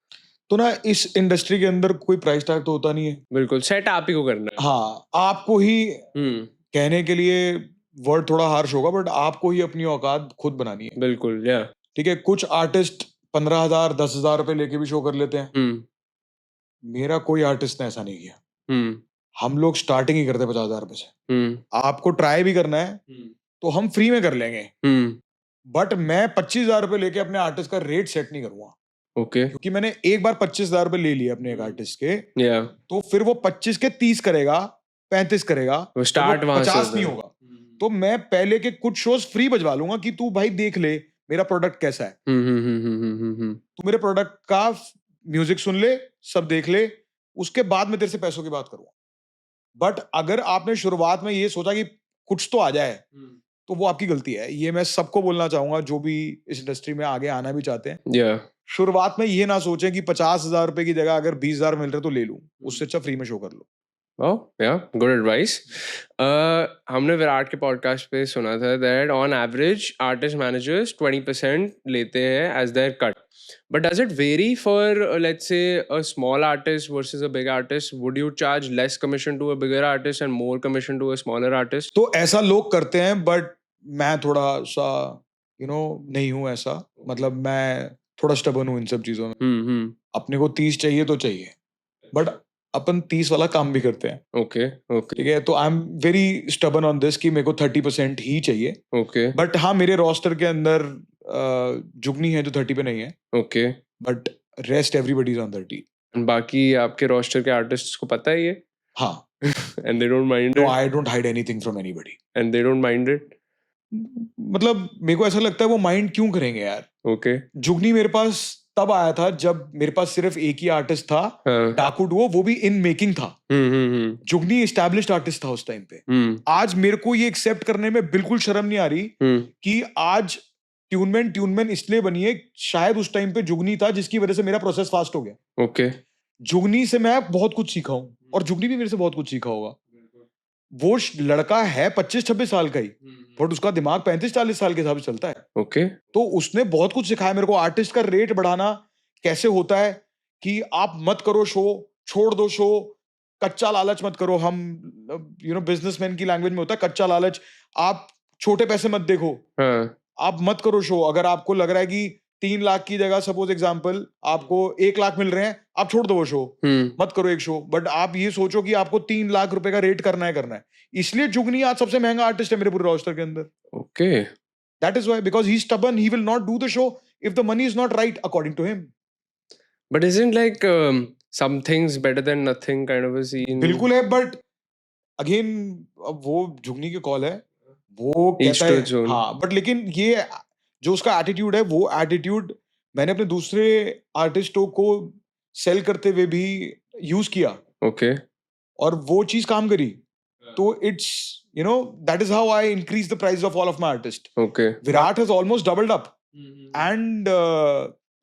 Speaker 2: तो ना इस इंडस्ट्री के अंदर कोई प्राइस टैग तो होता नहीं है.
Speaker 1: बिल्कुल सेट आप ही को करना है.
Speaker 2: हाँ, आपको ही कहने के लिए वर्ड थोड़ा हार्श होगा, बट आपको ही अपनी औकात खुद बनानी है.
Speaker 1: बिल्कुल या
Speaker 2: ठीक है. कुछ आर्टिस्ट 15,000 10,000 रुपए लेके भी शो कर लेते हैं. मेरा कोई आर्टिस्ट ने ऐसा नहीं किया. हम लोग स्टार्टिंग ही करते 50,000 रुपए से. आपको ट्राई भी करना है तो हम फ्री में कर लेंगे, बट मैं 25,000 रुपए लेके अपने आर्टिस्ट का रेट सेट नहीं करूंगा.
Speaker 1: ओके.
Speaker 2: क्योंकि मैंने एक बार 25,000 रुपए ले लिए अपने एक आर्टिस्ट के, तो फिर वो 25 के 30 करेगा, 35 करेगा,
Speaker 1: स्टार्ट
Speaker 2: 50 नहीं होगा. तो मैं पहले के कुछ शोज फ्री बजवा लूंगा कि तू भाई देख ले मेरा प्रोडक्ट कैसा है. तू मेरे प्रोडक्ट का म्यूजिक सुन ले, सब देख ले, उसके बाद मैं तेरे से पैसों की बात करूंगा. बट अगर आपने शुरुआत में ये सोचा कि कुछ तो आ जाए, तो वो आपकी गलती है. ये मैं सबको बोलना चाहूंगा जो भी इस इंडस्ट्री में आगे आना भी चाहते हैं. शुरुआत में ये ना सोचें कि 50,000 रुपए की जगह अगर 20,000 मिल रहे तो ले लूं. उससे अच्छा फ्री में शो कर लो.
Speaker 1: Oh, yeah, good advice. हमने विराट के पॉडकास्ट पे सुना था that on average artist managers 20% लेते हैं as their cut. But does it vary for let's say a small artist versus a big artist? Would you charge less commission to a bigger artist and more commission to a smaller artist?
Speaker 2: तो ऐसा लोग करते हैं, but मैं थोड़ा सा नहीं हूँ ऐसा. मतलब मैं थोड़ा स्टबर्न हूँ इन सब चीजों में. अपने को 30 चाहिए तो चाहिए, बट अपन 30 वाला काम भी करते हैं.
Speaker 1: ओके.
Speaker 2: ठीक है. तो I am very stubborn on this कि मेरे को 30% ही चाहिए.
Speaker 1: ओके.
Speaker 2: बट हाँ, मेरे रोस्टर के अंदर जुगनी है जो 30 पे नहीं है.
Speaker 1: Okay.
Speaker 2: But rest everybody is on 30.
Speaker 1: बाकी आपके रोस्टर के आर्टिस्ट्स को पता है ये?
Speaker 2: हाँ.
Speaker 1: And they don't mind
Speaker 2: No,
Speaker 1: it?
Speaker 2: I don't hide anything from anybody.
Speaker 1: And they don't mind it?
Speaker 2: मतलब मेरे को ऐसा लगता है वो माइंड क्यों करेंगे यार.
Speaker 1: ओके.
Speaker 2: जुगनी मेरे पास तब आया था जब मेरे पास सिर्फ एक ही आर्टिस्ट था, डाकू डुओ, वो भी इन मेकिंग था. जुगनी एस्टैब्लिश्ड आर्टिस्ट था उस टाइम पे. आज मेरे को ये एक्सेप्ट करने में बिल्कुल शर्म नहीं आ रही कि आज ट्यूनमैन इसलिए बनी है, शायद उस टाइम पे जुगनी था जिसकी वजह से मेरा प्रोसेस फास्ट हो गया.
Speaker 1: ओके.
Speaker 2: जुगनी से मैं बहुत कुछ सीखा हूँ और जुगनी भी मेरे से बहुत कुछ सीखा होगा. वो लड़का है 25-26 साल का ही, बट उसका दिमाग 35-40 साल के हिसाब से चलता है.
Speaker 1: ओके.
Speaker 2: तो उसने बहुत कुछ सिखाया मेरे को. आर्टिस्ट का रेट बढ़ाना कैसे होता है, कि आप मत करो शो, छोड़ दो शो, कच्चा लालच मत करो. हम बिजनेसमैन की लैंग्वेज में होता है कच्चा लालच. आप छोटे पैसे मत देखो. आप मत करो शो. अगर आपको लग रहा है कि 3 लाख की जगह सपोज एग्जांपल आपको 1 लाख मिल रहे हैं, आप छोड़ दो वो शो. मत करो एक शो. बट आप ये सोचो कि आपको 3 लाख रुपए का रेट करना है. इसलिए जुगनी आज सबसे महंगा आर्टिस्ट है मेरे पूरे रोस्टर के अंदर.
Speaker 1: Okay.
Speaker 2: That is why, because he's stubborn, he will not do the show if the money is not right according to him.
Speaker 1: But isn't like some things better than nothing kind of a scene?
Speaker 2: बिल्कुल है, but again अब वो जुगनी की call है. वो कहता है हाँ, बट लेकिन ये जो उसका एटीट्यूड है, वो एटीट्यूड मैंने अपने दूसरे आर्टिस्टों को सेल करते हुए भी यूज किया.
Speaker 1: ओके.
Speaker 2: और वो चीज काम करी. तो it's that is how I increase the price of all of my artists.
Speaker 1: Okay.
Speaker 2: Virat has almost doubled up. And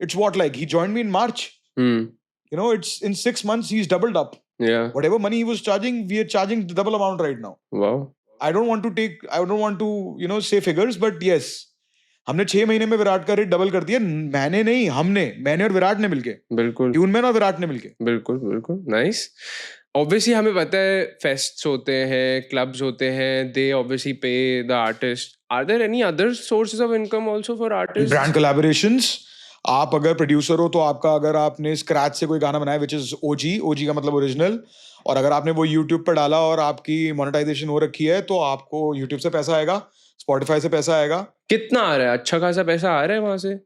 Speaker 2: it's what, like, he joined me in March. It's in 6 months he's doubled up.
Speaker 1: Yeah.
Speaker 2: Whatever money he was charging, we are charging the double amount right now.
Speaker 1: Wow.
Speaker 2: I don't want to say figures, but yes, हमने 6 महीने में विराट का rate double कर दिया. मैंने और विराट ने मिलके.
Speaker 1: बिल्कुल.
Speaker 2: ट्यूनमैन और विराट ने मिलके.
Speaker 1: बिल्कुल. नाइस. ऑब्वियसली हमें पता है फेस्ट्स होते हैं, क्लब्स होते हैं, they obviously pay the artist. Are there any other sources of income also for artist?
Speaker 2: Brand collaborations. आप अगर प्रोड्यूसर हो तो आपका, अगर आपने स्क्रैच से कोई गाना बनाया विच इज ओजी का मतलब ओरिजिनल, और अगर आपने वो यूट्यूब पर डाला और आपकी मोनेटाइजेशन हो रखी है, तो आपको यूट्यूब से पैसा आएगा, स्पॉटिफाई से पैसा आएगा.
Speaker 1: कितना आ रहा है? अच्छा खासा पैसा आ रहा है वहां से?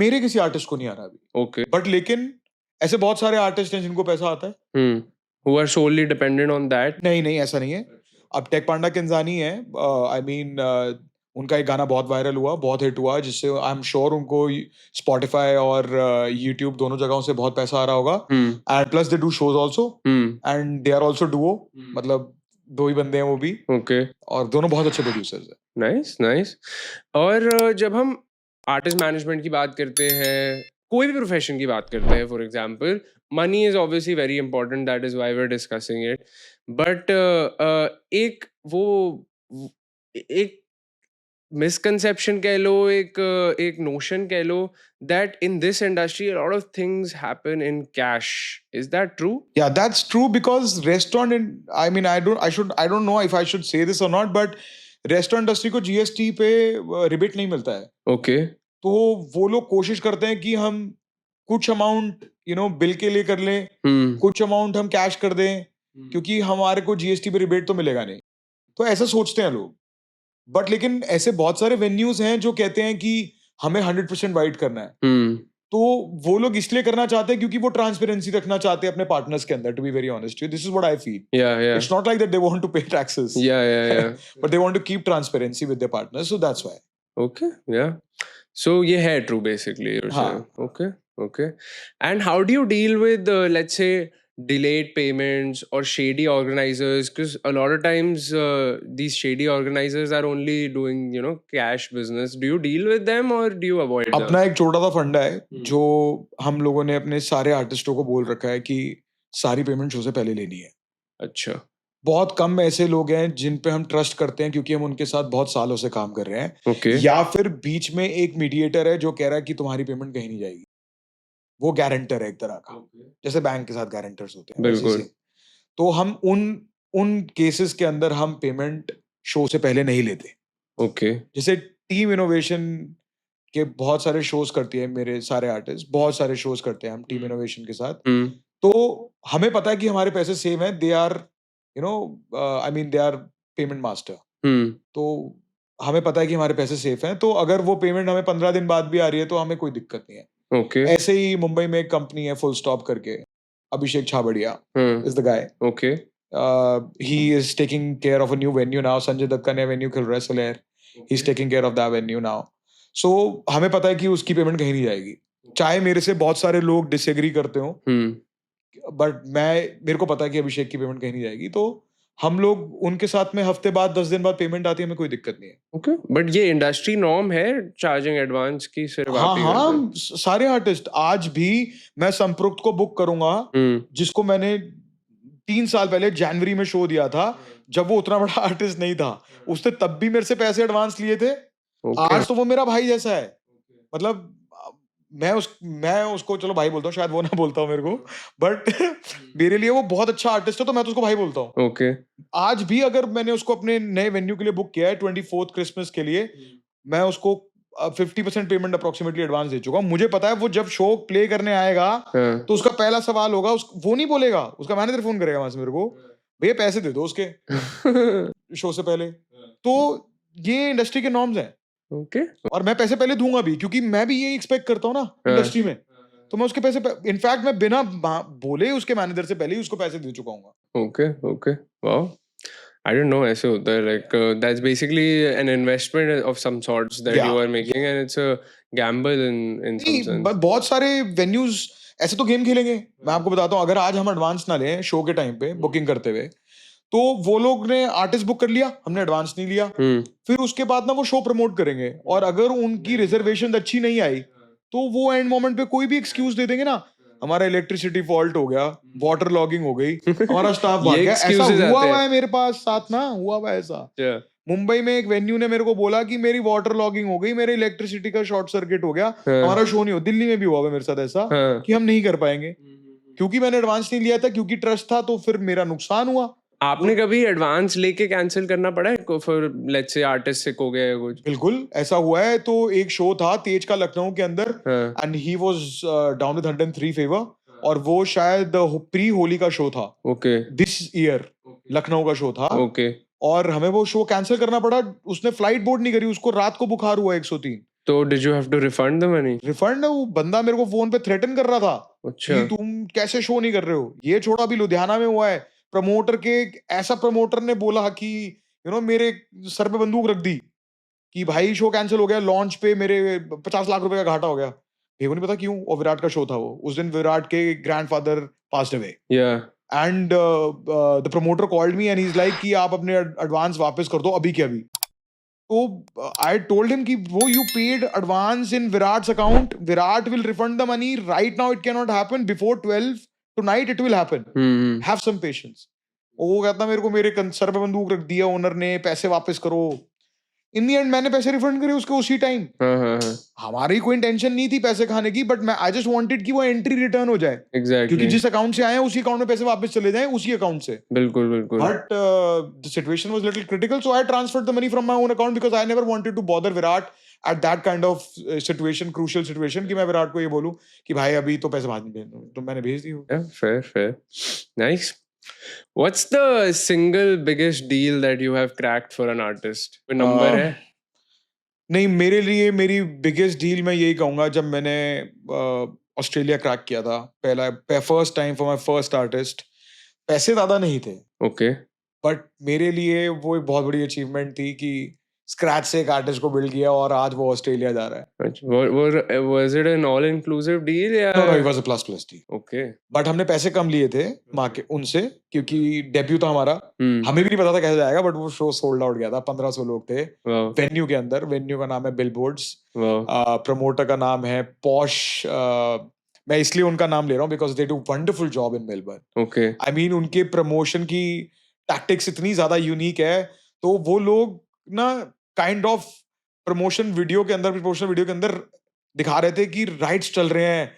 Speaker 2: मेरे किसी आर्टिस्ट को नहीं आ रहा अभी.
Speaker 1: ओके.
Speaker 2: बट लेकिन ऐसे बहुत सारे आर्टिस्ट हैं जिनको पैसा आता है.
Speaker 1: Who are solely dependent on that?
Speaker 2: नहीं, ऐसा नहीं है. अब टेक पांडा किंजानी है. I mean, उनका एक गाना बहुत वायरल हुआ, बहुत हिट हुआ, जिससे आई एम श्योर उनको स्पॉटिफाई और यूट्यूब दोनों जगहों से बहुत पैसा आ रहा होगा। And plus they do shows also and they are also duo, मतलब दो ही बंदे हैं वो भी,
Speaker 1: ओके,
Speaker 2: और दोनों बहुत अच्छे प्रोड्यूसर्स हैं।
Speaker 1: Nice nice. और जब हम आर्टिस्ट मैनेजमेंट की बात करते हैं, कोई भी प्रोफेशन की बात करते हैं, for example money is obviously very important, that is why we are discussing it, but एक वो एक मिसकंसेप्शन कह लो, एक नोशन कह लो, that in this industry a lot of things happen in cash. Is that true?
Speaker 2: Yeah, that's true because restaurant and I don't know if I should say this or not, but restaurant industry को GST पे rebate नहीं मिलता है।
Speaker 1: Okay.
Speaker 2: तो वो लोग कोशिश करते हैं कि हम कुछ अमाउंट बिल के लिए कर लें, कुछ अमाउंट हम कैश कर दें, क्योंकि हमारे को जीएसटी पे रिबेट तो मिलेगा नहीं। तो ऐसा सोचते हैं लोग, बट लेकिन ऐसे बहुत सारे वेन्यूज हैं जो कहते हैं कि हमें 100% वाइट करना है। तो वो लोग इसलिए करना चाहते हैं क्योंकि वो ट्रांसपेरेंसी रखना चाहते हैं अपने पार्टनर्स के अंदर। To be very honest, this is what I feel. It's not like that they want to pay taxes, but they want to keep transparency with their partners, so that's why.
Speaker 1: Okay, yeah. So ये है true basically, you're saying. Okay, okay. And how do you deal with let's say delayed payments or shady organizers? Because a lot of times these shady organizers are only doing cash business. Do you deal with them or do you avoid them?
Speaker 2: अपना एक छोटा सा फंडा है जो हम लोगों ने अपने सारे आर्टिस्टों को बोल रखा है कि सारी पेमेंट शो से पहले लेनी है।
Speaker 1: अच्छा।
Speaker 2: बहुत कम ऐसे लोग हैं जिन पे हम ट्रस्ट करते हैं क्योंकि हम उनके साथ बहुत सालों से काम कर रहे हैं।
Speaker 1: Okay.
Speaker 2: या फिर बीच में एक मीडिएटर है जो कह रहा है कि तुम्हारी पेमेंट कहीं नहीं जाएगी। वो गारंटर है एक तरह का, जैसे बैंक के साथ गारंटर्स होते हैं वैसे
Speaker 1: बिल्कुल।
Speaker 2: ही। तो हम उन केसेस के अंदर हम पेमेंट शो से पहले नहीं लेते।
Speaker 1: Okay.
Speaker 2: जैसे टीम इनोवेशन के बहुत सारे शोज करती है, मेरे सारे आर्टिस्ट बहुत सारे शोज करते हैं हम टीम इनोवेशन के साथ। तो हमें पता है कि हमारे पैसे सेव हैं, they are they are payment master. तो हमें पता है कि हमारे पैसे सेफ हैं, तो अगर वो पेमेंट हमें 15 दिन बाद भी आ रही है तो हमें कोई दिक्कत नहीं है।
Speaker 1: Okay.
Speaker 2: ऐसे ही मुंबई में एक कंपनी है फुल स्टॉप करके, Abhishek Chhabria is the guy.
Speaker 1: Okay.
Speaker 2: He is taking care of a new venue now. Sanjay Dutt का नया वेन्यू खुल रहा है सलेर, he is taking care of that venue now. So हमें पता है कि उसकी पेमेंट कहीं नहीं जाएगी, चाहे मेरे से बहुत सारे लोग डिसएग्री करते हो, बट मेरे को पता है कि अभिषेक की पेमेंट कहीं नहीं जाएगी। तो हम लोग उनके साथ में हफ्ते बाद 10 दिन बाद पेमेंट आती है, हमें कोई दिक्कत नहीं है।
Speaker 1: ओके, बट ये इंडस्ट्री नॉर्म है चार्जिंग एडवांस की सिर्फ आप ही
Speaker 2: हाँ,
Speaker 1: करते हैं?
Speaker 2: सारे आर्टिस्ट आज भी मैं संपृक्त को बुक करूंगा, जिसको मैंने 3 साल पहले जनवरी में शो दिया था, जब वो उतना बड़ा आर्टिस्ट नहीं था। उसने तब भी मेरे से पैसे एडवांस लिए थे। आज तो वो मेरा भाई जैसा है। मतलब मैं उसको चलो भाई बोलता हूँ, शायद वो ना बोलता हूँ मेरे को, बट मेरे लिए वो बहुत अच्छा आर्टिस्ट है, तो मैं तो उसको भाई बोलता हूँ।
Speaker 1: ओके।
Speaker 2: आज भी अगर मैंने उसको अपने नए वेन्यू के लिए बुक किया है 24th क्रिसमस के लिए, मैं उसको 50% पेमेंट अप्रोक्सीमेटली एडवांस दे चुका हूँ। मुझे पता है वो जब शो प्ले करने आएगा तो उसका पहला सवाल होगा, वो नहीं बोलेगा, उसका मैनेजर फोन करेगा वहां से मेरे को, भैया पैसे दे दो उसके शो से पहले। तो ये इंडस्ट्री के नॉर्म्स हैं।
Speaker 1: ओके।
Speaker 2: और मैं पैसे पहले दूंगा भी, क्योंकि मैं भी ये एक्सपेक्ट करता हूँ ना इंडस्ट्री में। तो मैं उसके पैसे इनफैक्ट मैं बिना बोले उसके मैनेजर से पहले ही उसको पैसे दे चुका हूँ।
Speaker 1: Okay okay, wow, I don't know, ऐसे होता है, like that's basically an investment of some sorts that you are making, and it's a gamble in some sense.
Speaker 2: बहुत सारे venues ऐसे तो गेम खेलेंगे। मैं आपको बताता हूँ, अगर आज हम एडवांस ना लें शो के टाइम पे बुकिंग करते हुए, तो वो लोग ने आर्टिस्ट बुक कर लिया, हमने एडवांस नहीं लिया, फिर उसके बाद ना वो शो प्रमोट करेंगे, और अगर उनकी रिजर्वेशन अच्छी नहीं आई तो वो एंड मोमेंट पे कोई भी एक्सक्यूज दे देंगे ना, हमारा इलेक्ट्रिसिटी फॉल्ट हो गया, वाटर लॉगिंग हो गई, हमारा स्टाफ भाग गया। ऐसा हुआ है मेरे पास साथ ना, हुआ हुआ ऐसा। मुंबई में एक वेन्यू ने मेरे को बोला कि मेरी वाटर लॉगिंग हो गई, मेरे इलेक्ट्रिसिटी का शॉर्ट सर्किट हो गया, हमारा शो नहीं हो। दिल्ली में भी हुआ है मेरे साथ ऐसा कि हम नहीं कर पाएंगे, क्योंकि मैंने एडवांस नहीं लिया था, क्योंकि ट्रस्ट था, तो फिर मेरा नुकसान हुआ।
Speaker 1: आपने कभी एडवांस लेके कैंसिल करना पड़ा है फिर, लेट्स से आर्टिस्ट सिक हो गया है कुछ?
Speaker 2: बिल्कुल ऐसा हुआ है। तो एक शो था तेज का लखनऊ के अंदर, and he was down with 103 fever, और वो शायद प्री होली का शो था।
Speaker 1: ओके।
Speaker 2: दिस ईयर लखनऊ का शो था।
Speaker 1: ओके।
Speaker 2: और हमें वो शो कैंसिल करना पड़ा। उसने फ्लाइट बोर्ड नहीं करी, उसको रात को बुखार हुआ 103।
Speaker 1: तो did you have to refund the money?
Speaker 2: Refund, वो बंदा मेरे को फोन पे थ्रेटन कर रहा था।
Speaker 1: अच्छा।
Speaker 2: कि तुम कैसे शो नहीं कर रहे हो। ये छोड़ा, अभी लुधियाना में हुआ है, प्रमोटर के ऐसा प्रमोटर ने बोला कि मेरे सर पे बंदूक रख दी कि भाई शो कैंसिल हो गया, लॉन्च पे मेरे 50 लाख रुपए का घाटा हो गया। मेरे को नहीं पता क्यों, और विराट का शो था वो उस दिन, विराट के grandfather passed away and the promoter called me and he is like कि आप अपने एडवांस वापस कर दो अभी के अभी। तो आई टोल्ड हिम कि वो you paid advance in Virat's account, Virat will refund the money right now, it can not happen before 12 tonight, it will happen, have some patience. वो कहता मेरे को मेरे सर पे बंदूक रख दिया ओनर ने, पैसे वापस करो। इन दी एंड मैंने पैसे रिफंड करे उसके उसी टाइम। हमारी कोई इंटेंशन नहीं थी पैसे खाने की, बट मैं आई जस्ट वांटेड कि वो एंट्री रिटर्न हो जाए, क्योंकि जिस अकाउंट से आए हैं उसी अकाउंट में पैसे वापस चले जाएं, उसी अकाउंट से।
Speaker 1: बिल्कुल बिल्कुल।
Speaker 2: But the situation was little critical, so I transferred the money from my own account because I never wanted to bother Virat at that kind of situation, crucial situation, कि मैं विराट को ये बोलूं कि भाई अभी तो पैसे बाद में भेज दो, तो मैंने भेज दी।
Speaker 1: Fair. Nice. What's the single biggest deal that you have cracked for an artist? कोई नंबर है?
Speaker 2: नहीं, मेरे लिए मेरी बिगेस्ट डील मैं यही कहूंगा, जब मैंने ऑस्ट्रेलिया क्रैक किया था पहला, first time for my first artist. पैसे ज्यादा नहीं थे,
Speaker 1: Okay.
Speaker 2: बट मेरे लिए वो एक बहुत बड़ी अचीवमेंट थी कि स्क्रैच से एक आर्टिस्ट को बिल्ड किया और आज वो ऑस्ट्रेलिया जा रहा है।
Speaker 1: Was it an all inclusive deal या?
Speaker 2: No, it was a plus deal.
Speaker 1: Okay.
Speaker 2: But हमने पैसे कम लिए थे मार्केट उनसे, क्योंकि डेब्यू था हमारा। हमें भी नहीं पता था कैसे जाएगा, बट वो शो सोल्ड आउट गया था, 1500 लोग थे वेन्यू के अंदर। वेन्यू का नाम है बिलबोर्ड्स, प्रमोटर का नाम है पॉश। मैं इसलिए उनका नाम ले रहा हूँ because they do wonderful job in Melbourne.
Speaker 1: Okay.
Speaker 2: I mean उनके प्रमोशन की टैक्टिक्स इतनी ज्यादा यूनिक है, तो वो लोग ना काइंड ऑफ प्रमोशन वीडियो के अंदर दिखा रहे थे कि राइट्स चल रहे हैं,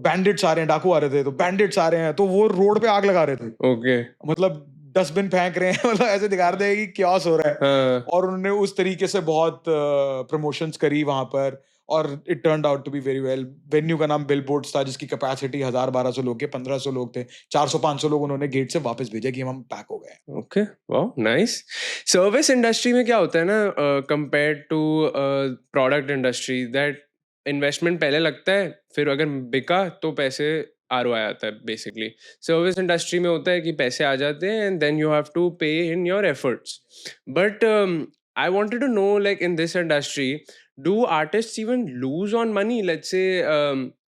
Speaker 2: बैंडिट्स आ रहे हैं, डाकू आ रहे थे, तो बैंडिट्स आ रहे हैं, तो वो रोड पे आग लगा रहे थे।
Speaker 1: Okay.
Speaker 2: मतलब डस्टबिन फेंक रहे हैं, मतलब ऐसे दिखा रहे थे कि क्यास हो रहा है। और उन्होंने उस तरीके से बहुत प्रमोशंस करी वहां पर, और it turned out to be very well. Venue का नाम बिलबोर्ड्स था, जिसकी कैपेसिटी 1000-1200 लोग के, 1500 लोग थे, 400-500 लोग उन्होंने गेट से वापस भेजे कि हम पैक हो गए।
Speaker 1: Okay, wow, nice. Service industry में क्या होता है ना, compare to product industry, that investment पहले लगता है, फिर अगर बिका तो पैसे ROI आता है बेसिकली। सर्विस इंडस्ट्री में होता है कि पैसे आ जाते हैं and then you have to pay in your efforts. But I wanted to know, like in this industry, do artists even lose on money? Let's say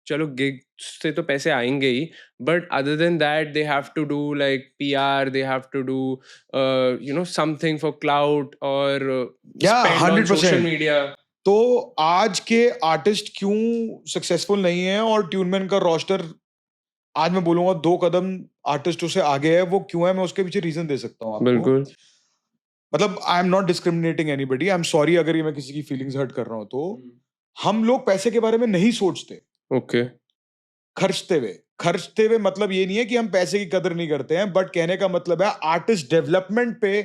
Speaker 1: चलो गिग से तो पैसे आएंगे ही, but other than that they have to do like PR, they have to do something for clout or spend on
Speaker 2: 100%।
Speaker 1: social media.
Speaker 2: तो आज के artist क्यों successful नहीं है, और ट्यूनमैन का रोस्टर आज मैं बोलूंगा 2 कदम आर्टिस्टों से आगे है, वो क्यों है, मैं उसके पीछे रीजन दे सकता हूँ आपको।
Speaker 1: बिल्कुल।
Speaker 2: मतलब I am not discriminating anybody, I am sorry अगर ये मैं किसी की फीलिंग्स हर्ट कर रहा हूँ। तो हम लोग पैसे के बारे में नहीं सोचते।
Speaker 1: ओके।
Speaker 2: खर्चते हुए मतलब ये नहीं है कि हम पैसे की कदर नहीं करते हैं, बट कहने का मतलब है आर्टिस्ट डेवलपमेंट पे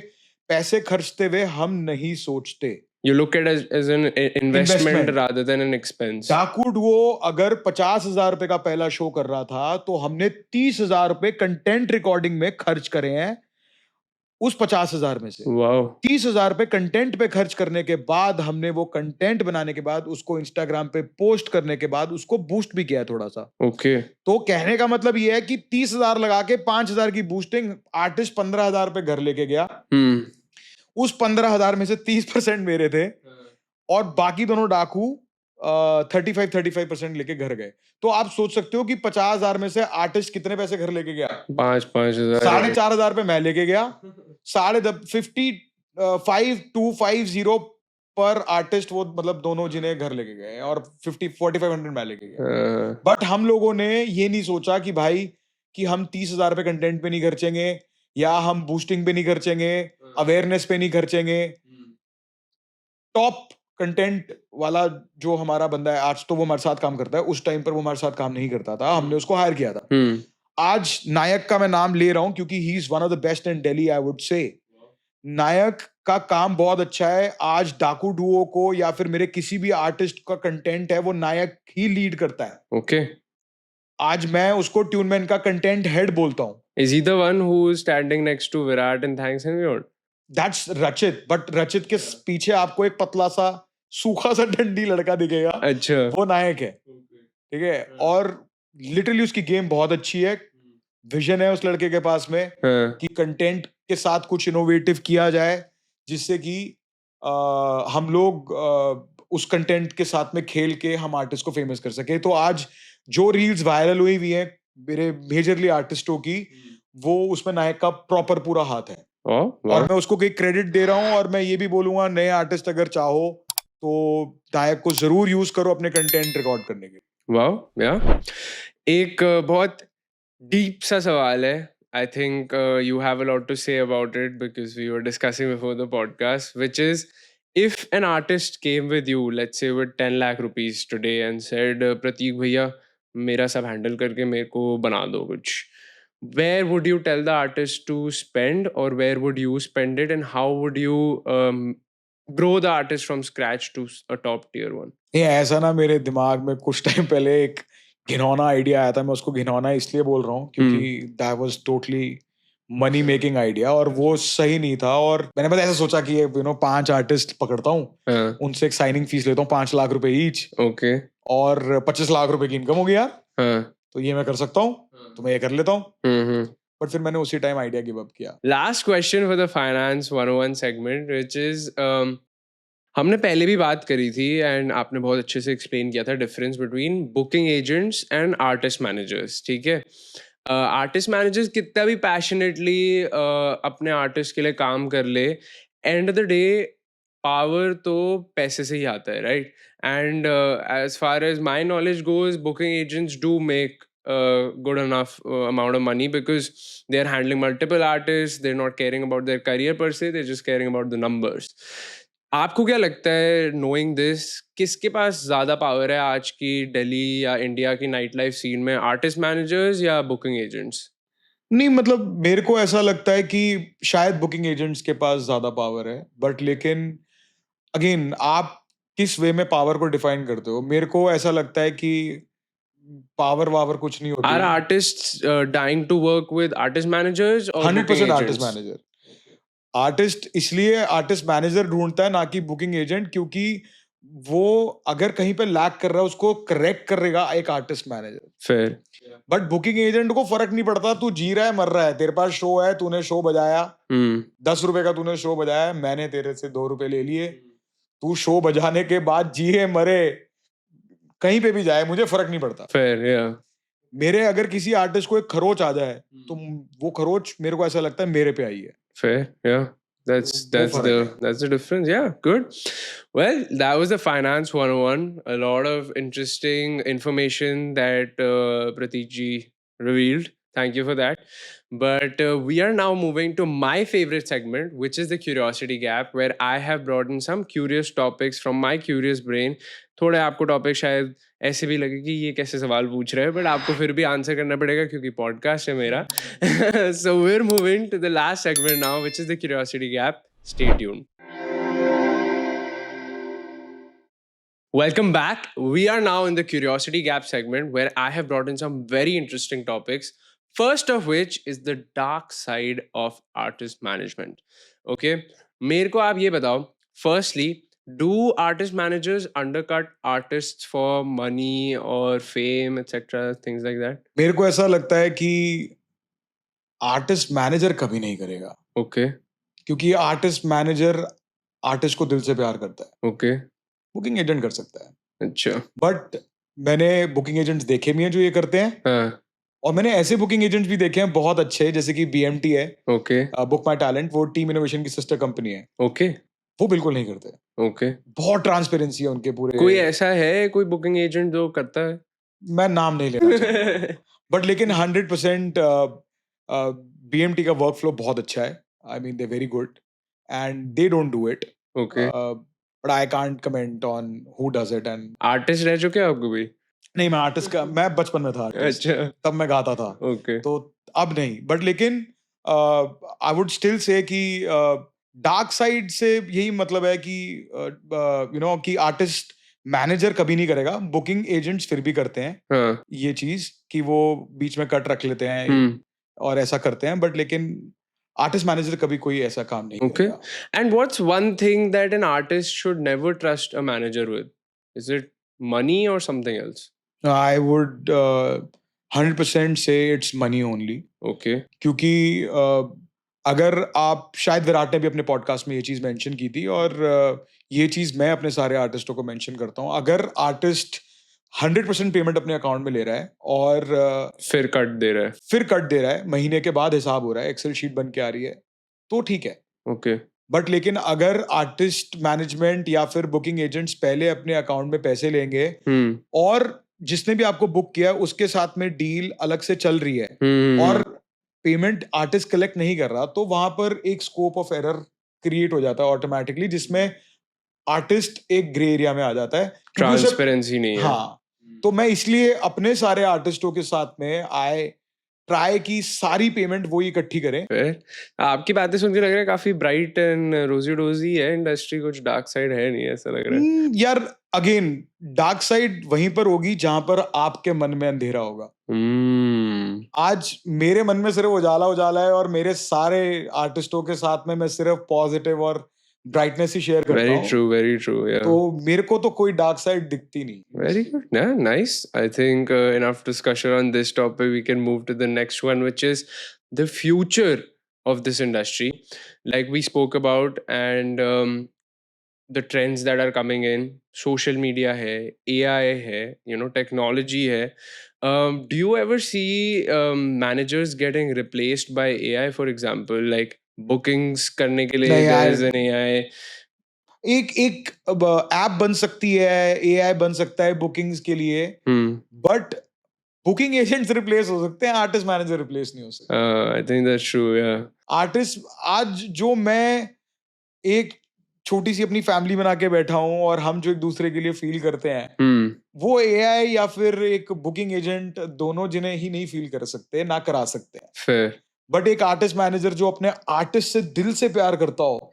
Speaker 2: पैसे खर्चते हुए हम नहीं सोचते।
Speaker 1: You look at it as an investment rather than an expense.
Speaker 2: डाकू डुओ अगर 50,000 रुपए का पहला शो कर रहा था, तो हमने 30,000 रुपए कंटेंट रिकॉर्डिंग में खर्च करे हैं उस 50,000 में से। 30,000 रुपए कंटेंट पे खर्च करने के बाद, हमने वो कंटेंट बनाने के बाद, उसको इंस्टाग्राम पे पोस्ट करने के बाद, उसको बूस्ट भी किया है थोड़ा सा।
Speaker 1: ओके।
Speaker 2: तो कहने का मतलब ये है कि 30,000 लगा के 5,000 की बूस्टिंग, आर्टिस्ट 15,000 रुपए घर लेके गया। उस 15,000 में से 30% मेरे थे, और बाकी दोनों डाकू 35% लेके घर गए। तो आप सोच सकते हो कि 50,000 में से आर्टिस्ट कितने पैसे घर लेके गया?
Speaker 1: 5,000।
Speaker 2: 4,500 रुपए मैं लेके गया। 55,250 पर आर्टिस्ट, वो मतलब दोनों जिन्हें घर लेके गए, और 4,500 मैं लेके गया। बट हम लोगों ने ये नहीं सोचा कि भाई कि हम 30,000 रुपए कंटेंट पे नहीं खर्चेंगे, या हम बूस्टिंग पे नहीं खर्चेंगे, अवेयरनेस पे नहीं खर्चेंगे। टॉप कंटेंट वाला जो हमारा बंदा है आज, तो वो हमारे साथ काम करता है, उस टाइम पर वो हमारे साथ काम नहीं करता था, हमने उसको हायर किया था। आज नायक का मैं नाम ले रहा हूं क्योंकि he is one of the best in Delhi, I would say. Nayak का काम बहुत अच्छा है। आज डाकू डुओ को या फिर मेरे किसी भी आर्टिस्ट का कंटेंट है, वो नायक ही लीड करता है।
Speaker 1: ओके।
Speaker 2: आज मैं उसको ट्यूनमैन का कंटेंट हेड बोलता हूं।
Speaker 1: Is he the one who is standing next to Virat and thanks him out?
Speaker 2: That's रचित, बट रचित के पीछे आपको एक पतला सा सूखा सा डंडी लड़का दिखेगा।
Speaker 1: अच्छा।
Speaker 2: वो नायक है, ठीक है। और लिटरली उसकी गेम बहुत अच्छी है, विजन है उस लड़के के पास में कि कंटेंट के साथ कुछ इनोवेटिव किया जाए, जिससे कि हम लोग उस कंटेंट के साथ में खेल के हम आर्टिस्ट को फेमस कर सके। तो आज जो रील्स वायरल हुई है मेरे मेजरली आर्टिस्टों की, वो उसमें नायक का प्रॉपर पूरा हाथ है। और मैं उसको कोई क्रेडिट दे रहा हूँ, और मैं ये भी बोलूंगा नए आर्टिस्ट अगर चाहो तो नायक को जरूर यूज करो अपने कंटेंट रिकॉर्ड करने के।
Speaker 1: वाह या एक बहुत डीप सा सवाल है. I think you have a lot to say about it because we were discussing before the podcast, which is if an artist came with you, let's say with 10 lakh rupees today and said, Prateek bhaiya, मेरा सब handle करके मेरे को बना दो कुछ. Where would you tell the artist to spend, or where would you spend it, and how would you grow the artist from scratch to a top tier one?
Speaker 2: ये ऐसा ना, मेरे दिमाग में कुछ टाइम पहले एक घिनौना आइडिया आया था। मैं उसको घिनौना इसलिए बोल रहा हूँ क्योंकि that was totally money making idea, और वो सही नहीं था। और मैंने बस ऐसा सोचा कि यू नो 5 आर्टिस्ट पकड़ता हूँ, उनसे एक साइनिंग फीस लेता हूँ 5 लाख रुपए ईच,
Speaker 1: ओके,
Speaker 2: और 25 लाख रुपए की इनकम होगी यार, तो ये मैं कर सकता हूँ, तो मैं ये कर लेता हूँ। बट फिर मैंने उसी टाइम आइडिया गिव अप किया।
Speaker 1: Last question for the finance 101 segment, which is हमने पहले भी बात करी थी एंड आपने बहुत अच्छे से एक्सप्लेन किया था difference between booking agents and artist managers. ठीक है, आर्टिस्ट मैनेजर्स कितना भी पैशनेटली अपने आर्टिस्ट के लिए काम कर ले, end of the day power तो पैसे से ही आता है, right? And as far as my knowledge goes, booking agents do make good enough amount of money because they're handling multiple artists. They're not caring about their career per se, they're just caring about the numbers. आपको क्या लगता है, knowing this, किसके पास ज्यादा power है आज की दिल्ली या इंडिया की नाइट लाइफ सीन में, आर्टिस्ट मैनेजर्स या बुकिंग एजेंट्स?
Speaker 2: नहीं, मतलब मेरे को ऐसा लगता है कि शायद बुकिंग एजेंट्स के पास ज्यादा पावर है, बट लेकिन अगेन आप किस वे में पावर को डिफाइन करते हो। मेरे को ऐसा लगता है कि पावर वावर कुछ नहीं होती
Speaker 1: आर
Speaker 2: है।
Speaker 1: Artist dying to work with artist managers और
Speaker 2: 100% आर्टिस्ट मैनेजर। आर्टिस्ट इसलिए आर्टिस्ट मैनेजर ढूंढता है ना कि बुकिंग एजेंट, क्योंकि वो अगर कहीं पे लैक कर रहा है उसको करेक्ट करेगा एक आर्टिस्ट मैनेजर।
Speaker 1: फिर
Speaker 2: बट बुकिंग एजेंट को फर्क नहीं पड़ता तू जी रहा है मर रहा है, तेरे पास शो है, तूने शो बजाया, 10 रुपए का तूने शो बजाया, मैंने तेरे से 2 रुपए ले लिए, तू शो बजाने के बाद जिए मरे कहीं पे भी जाए मुझे फर्क नहीं पड़ता।
Speaker 1: फिर
Speaker 2: मेरे अगर किसी आर्टिस्ट को एक खरोच आ जाए तो वो खरोच मेरे को ऐसा लगता है मेरे पे आई है।
Speaker 1: fair, yeah. That's the difference. Yeah, good. Well, that was the finance 101. A lot of interesting information that Prateek ji revealed. Thank you for that. But we are now moving to my favorite segment, which is the curiosity gap, where I have brought in some curious topics from my curious brain. थोड़े आपको topic शायद ऐसे भी लगे कि ये कैसे सवाल पूछ रहे हैं, बट आपको फिर भी आंसर करना पड़ेगा क्योंकि पॉडकास्ट है मेरा. So we're moving to the last segment now, which is the curiosity gap. Stay tuned. Welcome back. We are now in the curiosity gap segment where I have brought in some very interesting topics. First of which is the dark side of artist management. Okay, मेरे को आप ये बताओ, firstly, do artist managers undercut artists for money or fame, etc., things like that?
Speaker 2: मेरे को ऐसा लगता है कि आर्टिस्ट मैनेजर कभी नहीं करेगा।
Speaker 1: Okay.
Speaker 2: क्योंकि आर्टिस्ट मैनेजर आर्टिस्ट को दिल से प्यार करता है।
Speaker 1: Okay.
Speaker 2: बुकिंग एजेंट कर सकता है।
Speaker 1: अच्छा।
Speaker 2: बट मैंने बुकिंग एजेंट्स देखे भी हैं जो ये करते हैं।
Speaker 1: हाँ.
Speaker 2: और मैंने ऐसे बुकिंग एजेंट्स भी देखे हैं बहुत अच्छे, जैसे कि BMT है,
Speaker 1: Okay.
Speaker 2: बुक माई टैलेंट, वो टीम इनोवेशन की सिस्टर कंपनी है।
Speaker 1: Okay.
Speaker 2: वो बिल्कुल नहीं करते।
Speaker 1: Okay.
Speaker 2: बहुत ट्रांसपेरेंसी है उनके पूरे।
Speaker 1: कोई ऐसा है कोई बुकिंग एजेंट जो करता है?
Speaker 2: मैं नाम नहीं लेना चाहूंगा। बट लेकिन 100% BMT का वर्क फ्लो बहुत अच्छा है। आई mean they very good and they don't do it.
Speaker 1: Okay.
Speaker 2: But I can't comment on who does it. And
Speaker 1: artist रह चुके आपको भी?
Speaker 2: नहीं, मैं आर्टिस्ट का, मैं बचपन में था आर्टिस्ट।
Speaker 1: अच्छा.
Speaker 2: तब मैं गाता था।
Speaker 1: Okay.
Speaker 2: तो अब नहीं। बट लेकिन आई वुड स्टिल से कि डार्क साइड से यही मतलब है कि यू नो कि आर्टिस्ट मैनेजर कभी नहीं करेगा। बुकिंग एजेंट्स फिर भी करते हैं
Speaker 1: हाँ.
Speaker 2: ये चीज कि वो बीच में कट रख लेते हैं और ऐसा करते हैं। बट लेकिन आर्टिस्ट मैनेजर कभी कोई ऐसा काम नहीं
Speaker 1: Okay.
Speaker 2: करेगा।
Speaker 1: And what's one thing that an artist should never trust a manager with? Is it money or something else?
Speaker 2: I would 100% say it's money only.
Speaker 1: Okay.
Speaker 2: क्योंकि अगर आप शायद विराट ने भी अपने पॉडकास्ट में ये चीज मेंशन की थी और ये चीज मैं अपने सारे आर्टिस्टों को मेंशन करता हूँ, अगर आर्टिस्ट 100% पेमेंट अपने अकाउंट में ले रहा है और
Speaker 1: फिर कट दे रहा है, महीने के बाद हिसाब हो रहा है, एक्सेल शीट बन के आ रही है, तो ठीक है। ओके
Speaker 2: बट लेकिन अगर आर्टिस्ट मैनेजमेंट या फिर बुकिंग एजेंट्स पहले अपने अकाउंट में पैसे लेंगे और जिसने भी आपको बुक किया उसके साथ में डील अलग से चल रही है और पेमेंट आर्टिस्ट कलेक्ट नहीं कर रहा, तो वहां पर एक स्कोप ऑफ एरर क्रिएट हो जाता है ऑटोमेटिकली, जिसमें आर्टिस्ट एक ग्रे एरिया में आ जाता है,
Speaker 1: ट्रांसपेरेंसी नहीं है।
Speaker 2: हाँ, तो मैं इसलिए अपने सारे आर्टिस्टों के साथ में आई ट्राई की सारी पेमेंट वो इकट्ठी करें।
Speaker 1: फिर आपकी बातें सुन के लग रहा है काफी ब्राइट एंड रोजी डोजी है इंडस्ट्री, कुछ डार्क साइड है नहीं, ऐसा लग रहा है।
Speaker 2: यार अगेन डार्क साइड वहीं पर होगी जहां पर आपके मन में अंधेरा होगा। आज मेरे मन में सिर्फ उजाला उजाला है और मेरे सारे आर्टिस्टों के साथ में मैं सिर्फ पॉजिटिव और ब्राइटनेस ही शेयर करता हूँ।
Speaker 1: Very true yeah.
Speaker 2: तो मेरे को तो कोई डार्क साइड दिखती नहीं।
Speaker 1: Very good. Yeah, nice. I think enough discussion on this topic. We can move to the next one, which is the future of this industry. Like we spoke about, and the trends that are coming in. Social media hai, AI hai, technology hai. Do you ever see managers getting replaced by AI, for example, like bookings करने के लिए
Speaker 2: नहीं
Speaker 1: there
Speaker 2: यार,
Speaker 1: is an AI.
Speaker 2: एक app बन सकती है, AI बन सकता है बुकिंग्स के लिए, बट बुकिंग एजेंट्स रिप्लेस हो सकते हैं, आर्टिस्ट मैनेजर रिप्लेस नहीं हो सकते।
Speaker 1: आई थिंक दैट्स ट्रू या
Speaker 2: आर्टिस्ट आज जो मैं एक छोटी सी अपनी फैमिली बना के बैठा हूँ और हम जो एक दूसरे के लिए फील करते हैं, वो एआई या फिर एक बुकिंग एजेंट दोनों जिन्हें ही नहीं फील कर सकते, ना करा सकते हैं।
Speaker 1: फिर
Speaker 2: बट एक आर्टिस्ट मैनेजर जो अपने आर्टिस्ट से दिल से प्यार करता हो,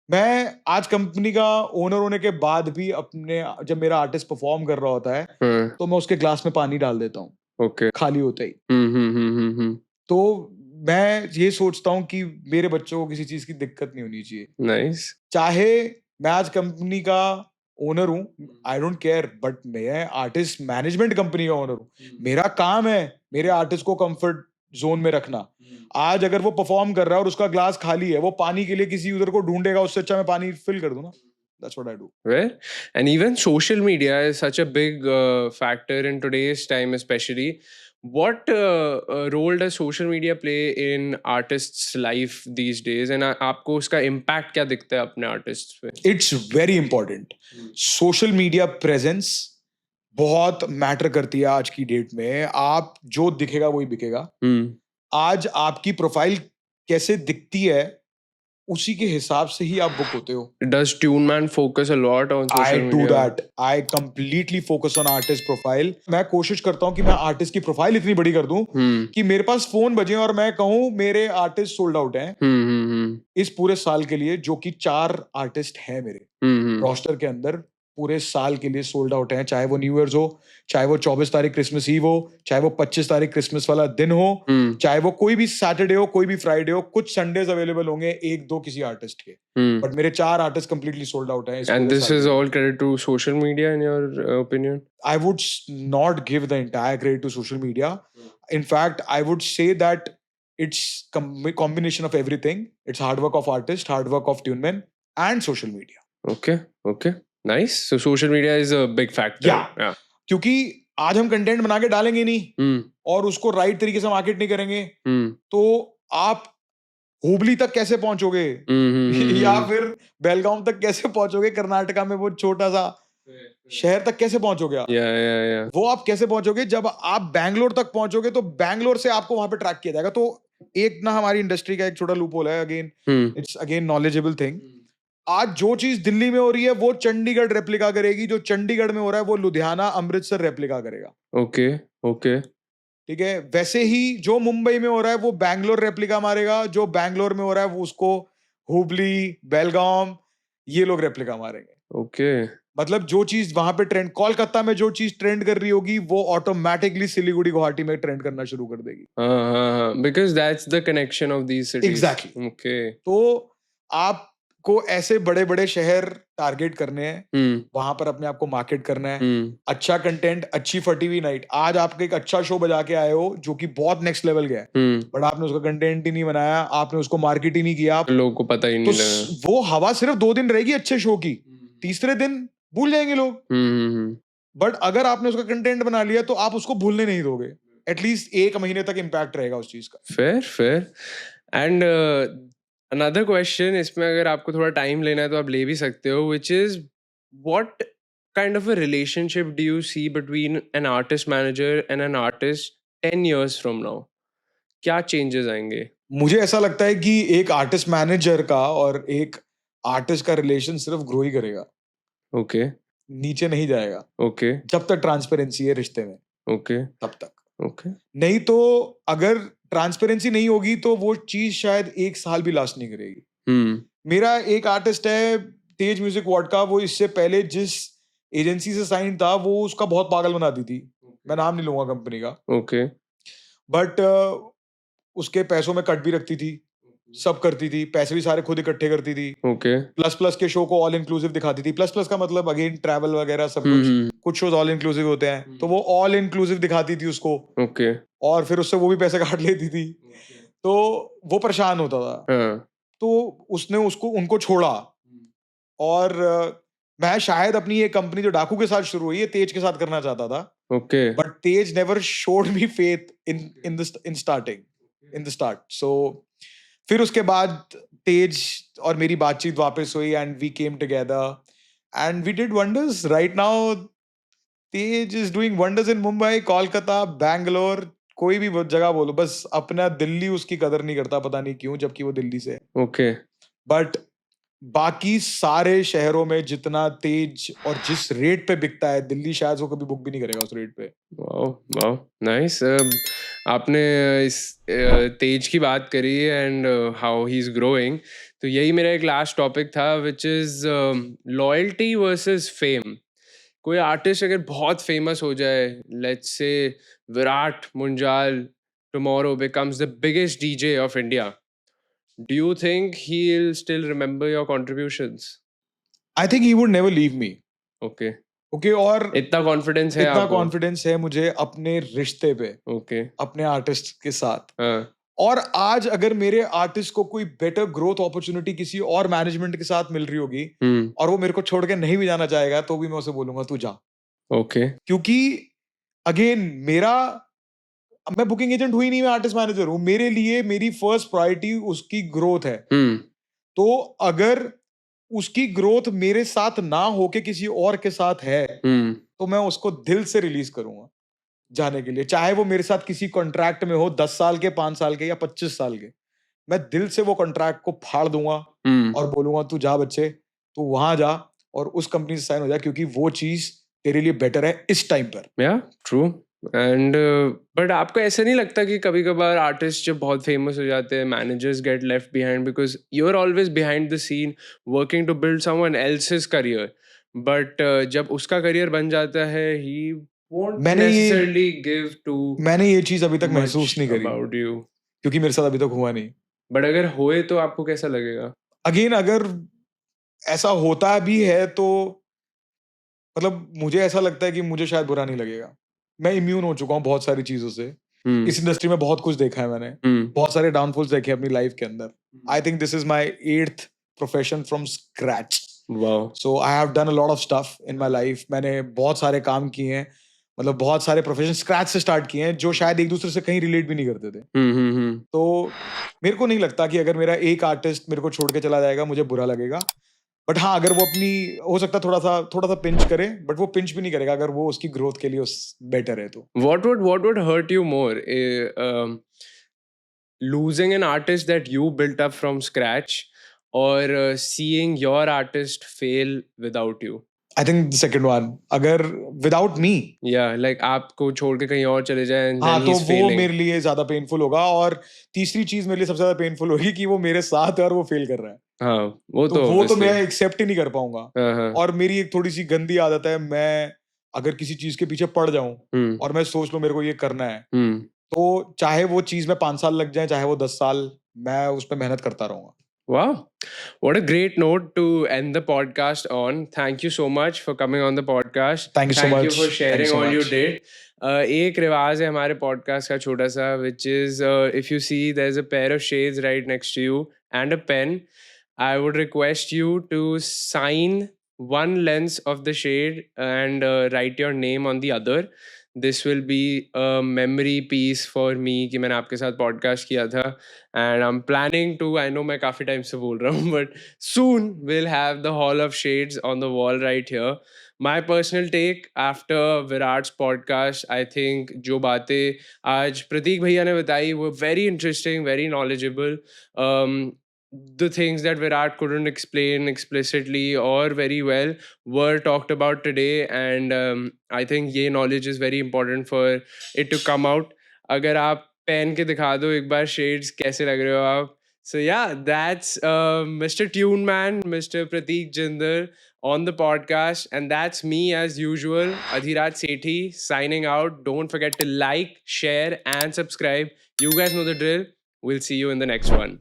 Speaker 2: मैं आज कंपनी का ओनर होने के बाद भी अपने जब मेरा आर्टिस्ट परफॉर्म कर रहा होता है तो मैं उसके ग्लास में पानी डाल देता हूँ,
Speaker 1: ओके
Speaker 2: खाली होते ही। तो मैं ये सोचता हूँ कि मेरे बच्चों को किसी चीज की दिक्कत नहीं होनी चाहिए।
Speaker 1: नाइस।
Speaker 2: चाहे मैं आज कंपनी का ओनर हूँ, आई डोंट केयर, बट मैं आर्टिस्ट मैनेजमेंट कंपनी का ओनर हूँ। मेरा काम है मेरे आर्टिस्ट को कंफर्ट जोन में रखना। आज अगर वो परफॉर्म कर रहा है और उसका ग्लास खाली है, वो पानी के लिए किसी उधर को ढूंढेगा, उससे अच्छा मैं पानी फिल कर दूं ना। That's what I do.
Speaker 1: Well, and even social media is such a big factor in today's time, especially. What role does social media play in artists' life these days? And आपको उसका impact क्या दिखता है अपने artists पे?
Speaker 2: It's very important. Social media presence बहुत matter करती है आज की डेट में। आप जो दिखेगा वही बिकेगा। आज आपकी प्रोफाइल कैसे दिखती है उसी के हिसाब से ही आप बुक होते हो।
Speaker 1: Does Tuneman focus a lot on social media?
Speaker 2: I do that. I completely focus on artist profile. मैं कोशिश करता हूँ कि मैं आर्टिस्ट की प्रोफाइल इतनी बड़ी कर दूं कि मेरे पास फोन बजे और मैं कहूँ मेरे आर्टिस्ट सोल्ड आउट हैं इस पूरे साल के लिए, जो कि 4 आर्टिस्ट हैं मेरे रोस्टर के अंदर पूरे साल के लिए सोल्ड आउट हैं। चाहे वो न्यू ईयर्स हो, चाहे वो 24 तारीख क्रिसमस ईव हो, चाहे वो 25 तारीख क्रिसमस वाला दिन हो, चाहे वो कोई भी सैटरडे हो, कोई भी फ्राइडे हो। कुछ संडेज अवेलेबल होंगे 1-2 किसी आर्टिस्ट के, बट मेरे 4 आर्टिस्ट कंप्लीटली सोल्ड आउट हैं।
Speaker 1: And this is all credit to social media in your opinion?
Speaker 2: I would not give the entire credit to social media. In fact, I would say that it's combination of everything. It's hard work of artist, hard work of Tuneman, and social media.
Speaker 1: Okay. Nice. So social media is a big factor.
Speaker 2: Yeah. क्योंकि आज हम content बना के डालेंगे नहीं और उसको right तरीके से मार्केट नहीं करेंगे, तो आप हुबली तक कैसे पहुंचोगे या फिर बेलगाम तक कैसे पहुंचोगे, कर्नाटका में वो छोटा सा शहर तक कैसे पहुंचोगे आप? वो आप कैसे पहुंचोगे जब आप बैंगलोर तक पहुंचोगे, तो बैंगलोर से आपको वहां पे ट्रैक किया जाएगा। तो एक ना हमारी इंडस्ट्री का एक छोटा लूप होल है, again it's again knowledgeable thing. आज जो चीज दिल्ली में हो रही है वो चंडीगढ़ रेप्लिका करेगी, जो चंडीगढ़ में हो रहा है वो लुधियाना अमृतसर रेप्लिका करेगा।
Speaker 1: ओके
Speaker 2: ठीक है। वैसे ही जो मुंबई में हो रहा है वो बैंगलोर रेप्लिका मारेगा, जो बैंगलोर में हो रहा है वो उसको हुबली, बेलगाम, ये लोग रेप्लिका मारेंगे।
Speaker 1: ओके
Speaker 2: मतलब जो चीज वहां पे ट्रेंड, कोलकाता में जो चीज ट्रेंड कर रही होगी वो ऑटोमेटिकली सिलीगुड़ी, गुवाहाटी में ट्रेंड करना शुरू कर देगी।
Speaker 1: Because that's the connection of these cities.
Speaker 2: Exactly.
Speaker 1: Okay.
Speaker 2: तो आप को ऐसे बड़े बड़े शहर टारगेट करने हैं, वहां पर अपने आप को मार्केट करना है, अच्छा कंटेंट, अच्छी फटी हुई नाइट। आज आप एक अच्छा शो बजा के आए हो जो कि बहुत नेक्स्ट लेवल गया है, बट आपने उसका कंटेंट ही नहीं बनाया, आपने उसको मार्केट ही नहीं किया,
Speaker 1: लोगों को पता ही
Speaker 2: तो
Speaker 1: नहीं लगा।
Speaker 2: वो हवा सिर्फ 2 दिन रहेगी अच्छे शो की, तीसरे दिन भूल जाएंगे लोग। बट अगर आपने उसका कंटेंट बना लिया तो आप उसको भूलने नहीं दोगे, एटलीस्ट 1 महीने तक इम्पैक्ट रहेगा उस चीज का।
Speaker 1: फेयर एंड अनदर क्वेश्चन, इसमें अगर आपको थोड़ा टाइम लेना है तो आप ले भी सकते हो, which is what kind of a relationship do you see between an artist manager and an artist 10 years from now? क्या चेंजेस आएंगे?
Speaker 2: मुझे ऐसा लगता है कि एक आर्टिस्ट मैनेजर का और एक आर्टिस्ट का रिलेशन सिर्फ ग्रो ही करेगा,
Speaker 1: ओके
Speaker 2: नीचे नहीं जाएगा,
Speaker 1: ओके
Speaker 2: जब तक ट्रांसपेरेंसी है रिश्ते में,
Speaker 1: ओके
Speaker 2: तब तक।
Speaker 1: ओके
Speaker 2: नहीं तो अगर ट्रांसपेरेंसी नहीं होगी तो वो चीज शायद 1 साल भी लास्ट नहीं करेगी। मेरा एक आर्टिस्ट है तेज म्यूजिक वार्ड का, वो इससे पहले जिस एजेंसी से साइन था वो उसका बहुत पागल बनाती थी, मैं नाम नहीं लूंगा कंपनी का,
Speaker 1: ओके
Speaker 2: बट उसके पैसों में कट भी रखती थी, सब करती थी, पैसे भी सारे खुद इकट्ठे करती थी,
Speaker 1: ओके
Speaker 2: प्लस प्लस के शो को ऑल इंक्लूसिव दिखाती थी। प्लस प्लस का मतलब अगेन ट्रैवल वगैरह सब कुछ शोज ऑल इंक्लूसिव होते हैं, तो वो ऑल इंक्लूसिव दिखाती थी उसको,
Speaker 1: ओके
Speaker 2: और फिर उससे वो भी पैसे काट लेती थी, तो वो परेशान होता था। तो उसने उसको उनको छोड़ा, और मैं शायद अपनी ये कंपनी जो डाकू के साथ शुरू हुई है तेज के साथ करना चाहता था,
Speaker 1: okay
Speaker 2: but Tej never showed me faith in starting in the start. So फिर उसके बाद तेज और मेरी बातचीत वापस हुई and we came together and we did wonders. Right now Tej is doing wonders in Mumbai, Kolkata, Bangalore, कोई भी जगह बोलो, बस अपना दिल्ली उसकी कदर नहीं करता, पता नहीं क्यों, जबकि वो दिल्ली से है।
Speaker 1: ओके
Speaker 2: बट बाकी सारे शहरों में जितना तेज और जिस रेट पे बिकता है, दिल्ली शायद वो कभी बुक भी नहीं करेगा उस रेट पे।
Speaker 1: Wow wow nice. आपने इस तेज की बात करी and how he is growing, तो यही मेरा एक लास्ट टॉपिक था, which is loyalty versus fame. कोई आर्टिस्ट अगर बहुत फेमस हो जाए, let's say Virat Munjal tomorrow becomes the biggest DJ of India, do you think he'll still remember your contributions?
Speaker 2: I think he would never leave me.
Speaker 1: Okay.
Speaker 2: Okay, और
Speaker 1: इतना confidence है
Speaker 2: इतना
Speaker 1: आपको?
Speaker 2: कॉन्फिडेंस है मुझे अपने रिश्ते पे,
Speaker 1: Okay.
Speaker 2: अपने आर्टिस्ट के साथ।
Speaker 1: हाँ
Speaker 2: और आज अगर मेरे आर्टिस्ट को कोई बेटर ग्रोथ अपॉर्चुनिटी किसी और मैनेजमेंट के साथ मिल रही होगी, और वो मेरे को छोड़ के नहीं भी जाना चाहेगा, तो भी मैं उसे बोलूंगा तू जा।
Speaker 1: ओके
Speaker 2: क्योंकि अगेन मैं बुकिंग एजेंट हुई नहीं, मैं आर्टिस्ट मैनेजर हूँ। मेरे लिए मेरी फर्स्ट प्रायोरिटी उसकी ग्रोथ है। तो अगर उसकी ग्रोथ मेरे साथ ना होके किसी और के साथ है, तो मैं उसको दिल से रिलीज करूंगा जाने के लिए, चाहे वो मेरे साथ किसी कॉन्ट्रैक्ट में हो 10 साल के, 5 साल के या 25 साल के। मैं दिल से वो कॉन्ट्रैक्ट को फाड़ दूंगा और बोलूंगा तू जा बच्चे, तू वहां जा और उस कंपनी से साइन हो जा, क्योंकि वो चीज तेरे लिए बेटर है इस टाइम पर।
Speaker 1: या ट्रू। एंड बट आपको ऐसा नहीं लगता कि कभी कभार आर्टिस्ट जब बहुत फेमस हो जाते हैं, managers get left behind because you are always behind the scene working to build someone else's career, but जब उसका करियर बन जाता है ही won't necessarily give to
Speaker 2: मैंने ये चीज अभी तक
Speaker 1: much
Speaker 2: महसूस नहीं करी
Speaker 1: about you.
Speaker 2: क्योंकि मेरे साथ अभी तक हुआ नहीं।
Speaker 1: बट अगर होए तो आपको कैसा लगेगा?
Speaker 2: अगेन अगर ऐसा होता भी है तो मतलब मुझे ऐसा लगता है कि मुझे शायद बुरा नहीं लगेगा। मैं इम्यून हो चुका हूँ बहुत सारी चीजों से। इस इंडस्ट्री में बहुत कुछ देखा है मैंने, बहुत सारे डाउनफॉल्स देखे अपनी लाइफ के अंदर। I think this is my 8th profession from scratch. So I have done a lot of stuff in my life. मैंने बहुत सारे काम किए हैं, मतलब बहुत सारे प्रोफेशन स्क्रैच से स्टार्ट किए हैं जो शायद एक दूसरे से कहीं रिलेट भी नहीं करते थे। तो मेरे को नहीं लगता कि अगर मेरा एक आर्टिस्ट मेरे को छोड़ के चला जाएगा मुझे बुरा लगेगा। बट हाँ, अगर वो अपनी हो सकता है थोड़ा सा पिंच करे, बट वो पिंच भी नहीं करेगा अगर वो उसकी ग्रोथ के लिए उस बेटर है तो।
Speaker 1: What would hurt you more? Losing an artist that you built up from scratch, or seeing your artist fail without you?
Speaker 2: I think the second one, अगर विदाउट मी।
Speaker 1: Yeah, like आपको छोड़ के कहीं और चले जाए and
Speaker 2: हाँ,
Speaker 1: then
Speaker 2: तो
Speaker 1: he's
Speaker 2: वो
Speaker 1: failing.
Speaker 2: मेरे लिए ज्यादा पेनफुल होगा। और तीसरी चीज मेरे लिए सबसे ज्यादा पेनफुल होगी कि वो मेरे साथ है और वो फेल कर रहा है।
Speaker 1: हाँ, वो
Speaker 2: तो
Speaker 1: तो
Speaker 2: वो तो
Speaker 1: obviously.
Speaker 2: मैं एक्सेप्ट ही नहीं कर पाऊंगा।
Speaker 1: हाँ
Speaker 2: और मेरी एक थोड़ी सी गंदी आदत है, मैं अगर किसी चीज के पीछे पड़ जाऊं और मैं सोच लूं मेरे को ये करना है, तो चाहे वो चीज में 5 साल लग जाए, चाहे वो 10 साल, मैं उस पर मेहनत करता रहूंगा।
Speaker 1: Wow. What a great note to end the podcast on. Thank you so much for coming on the podcast.
Speaker 2: Thank you so
Speaker 1: Thank you
Speaker 2: much.
Speaker 1: for
Speaker 2: Thank you
Speaker 1: sharing
Speaker 2: so
Speaker 1: all you
Speaker 2: much.
Speaker 1: did. एक रिवाज है हमारे podcast का छोटा सा, which is if you see there's a pair of shades right next to you and a pen, I would request you to sign one lens of the shade and write your name on the other. This will be a memory piece for me कि मैंने आपके साथ podcast किया था, and I'm planning to, I know मैं काफ़ी time से बोल रहा हूँ, but soon we'll have the Hall of Shades on the wall right here. My personal take after Virat's podcast, I think जो बातें आज प्रतीक भैया ने बताई were very interesting, very knowledgeable. The things that Virat couldn't explain explicitly or very well were talked about today, and I think ये knowledge is very important for it to come out. अगर आप पहन के दिखा दो एक बार shades कैसे लग रहे हो आप. So yeah, that's Mr. Tuneman, Mr. Prateek Jindal on the podcast, and that's me as usual, Adhiraj Sethi signing out. Don't forget to like, share, and subscribe. You guys know the drill. We'll see you in the next one.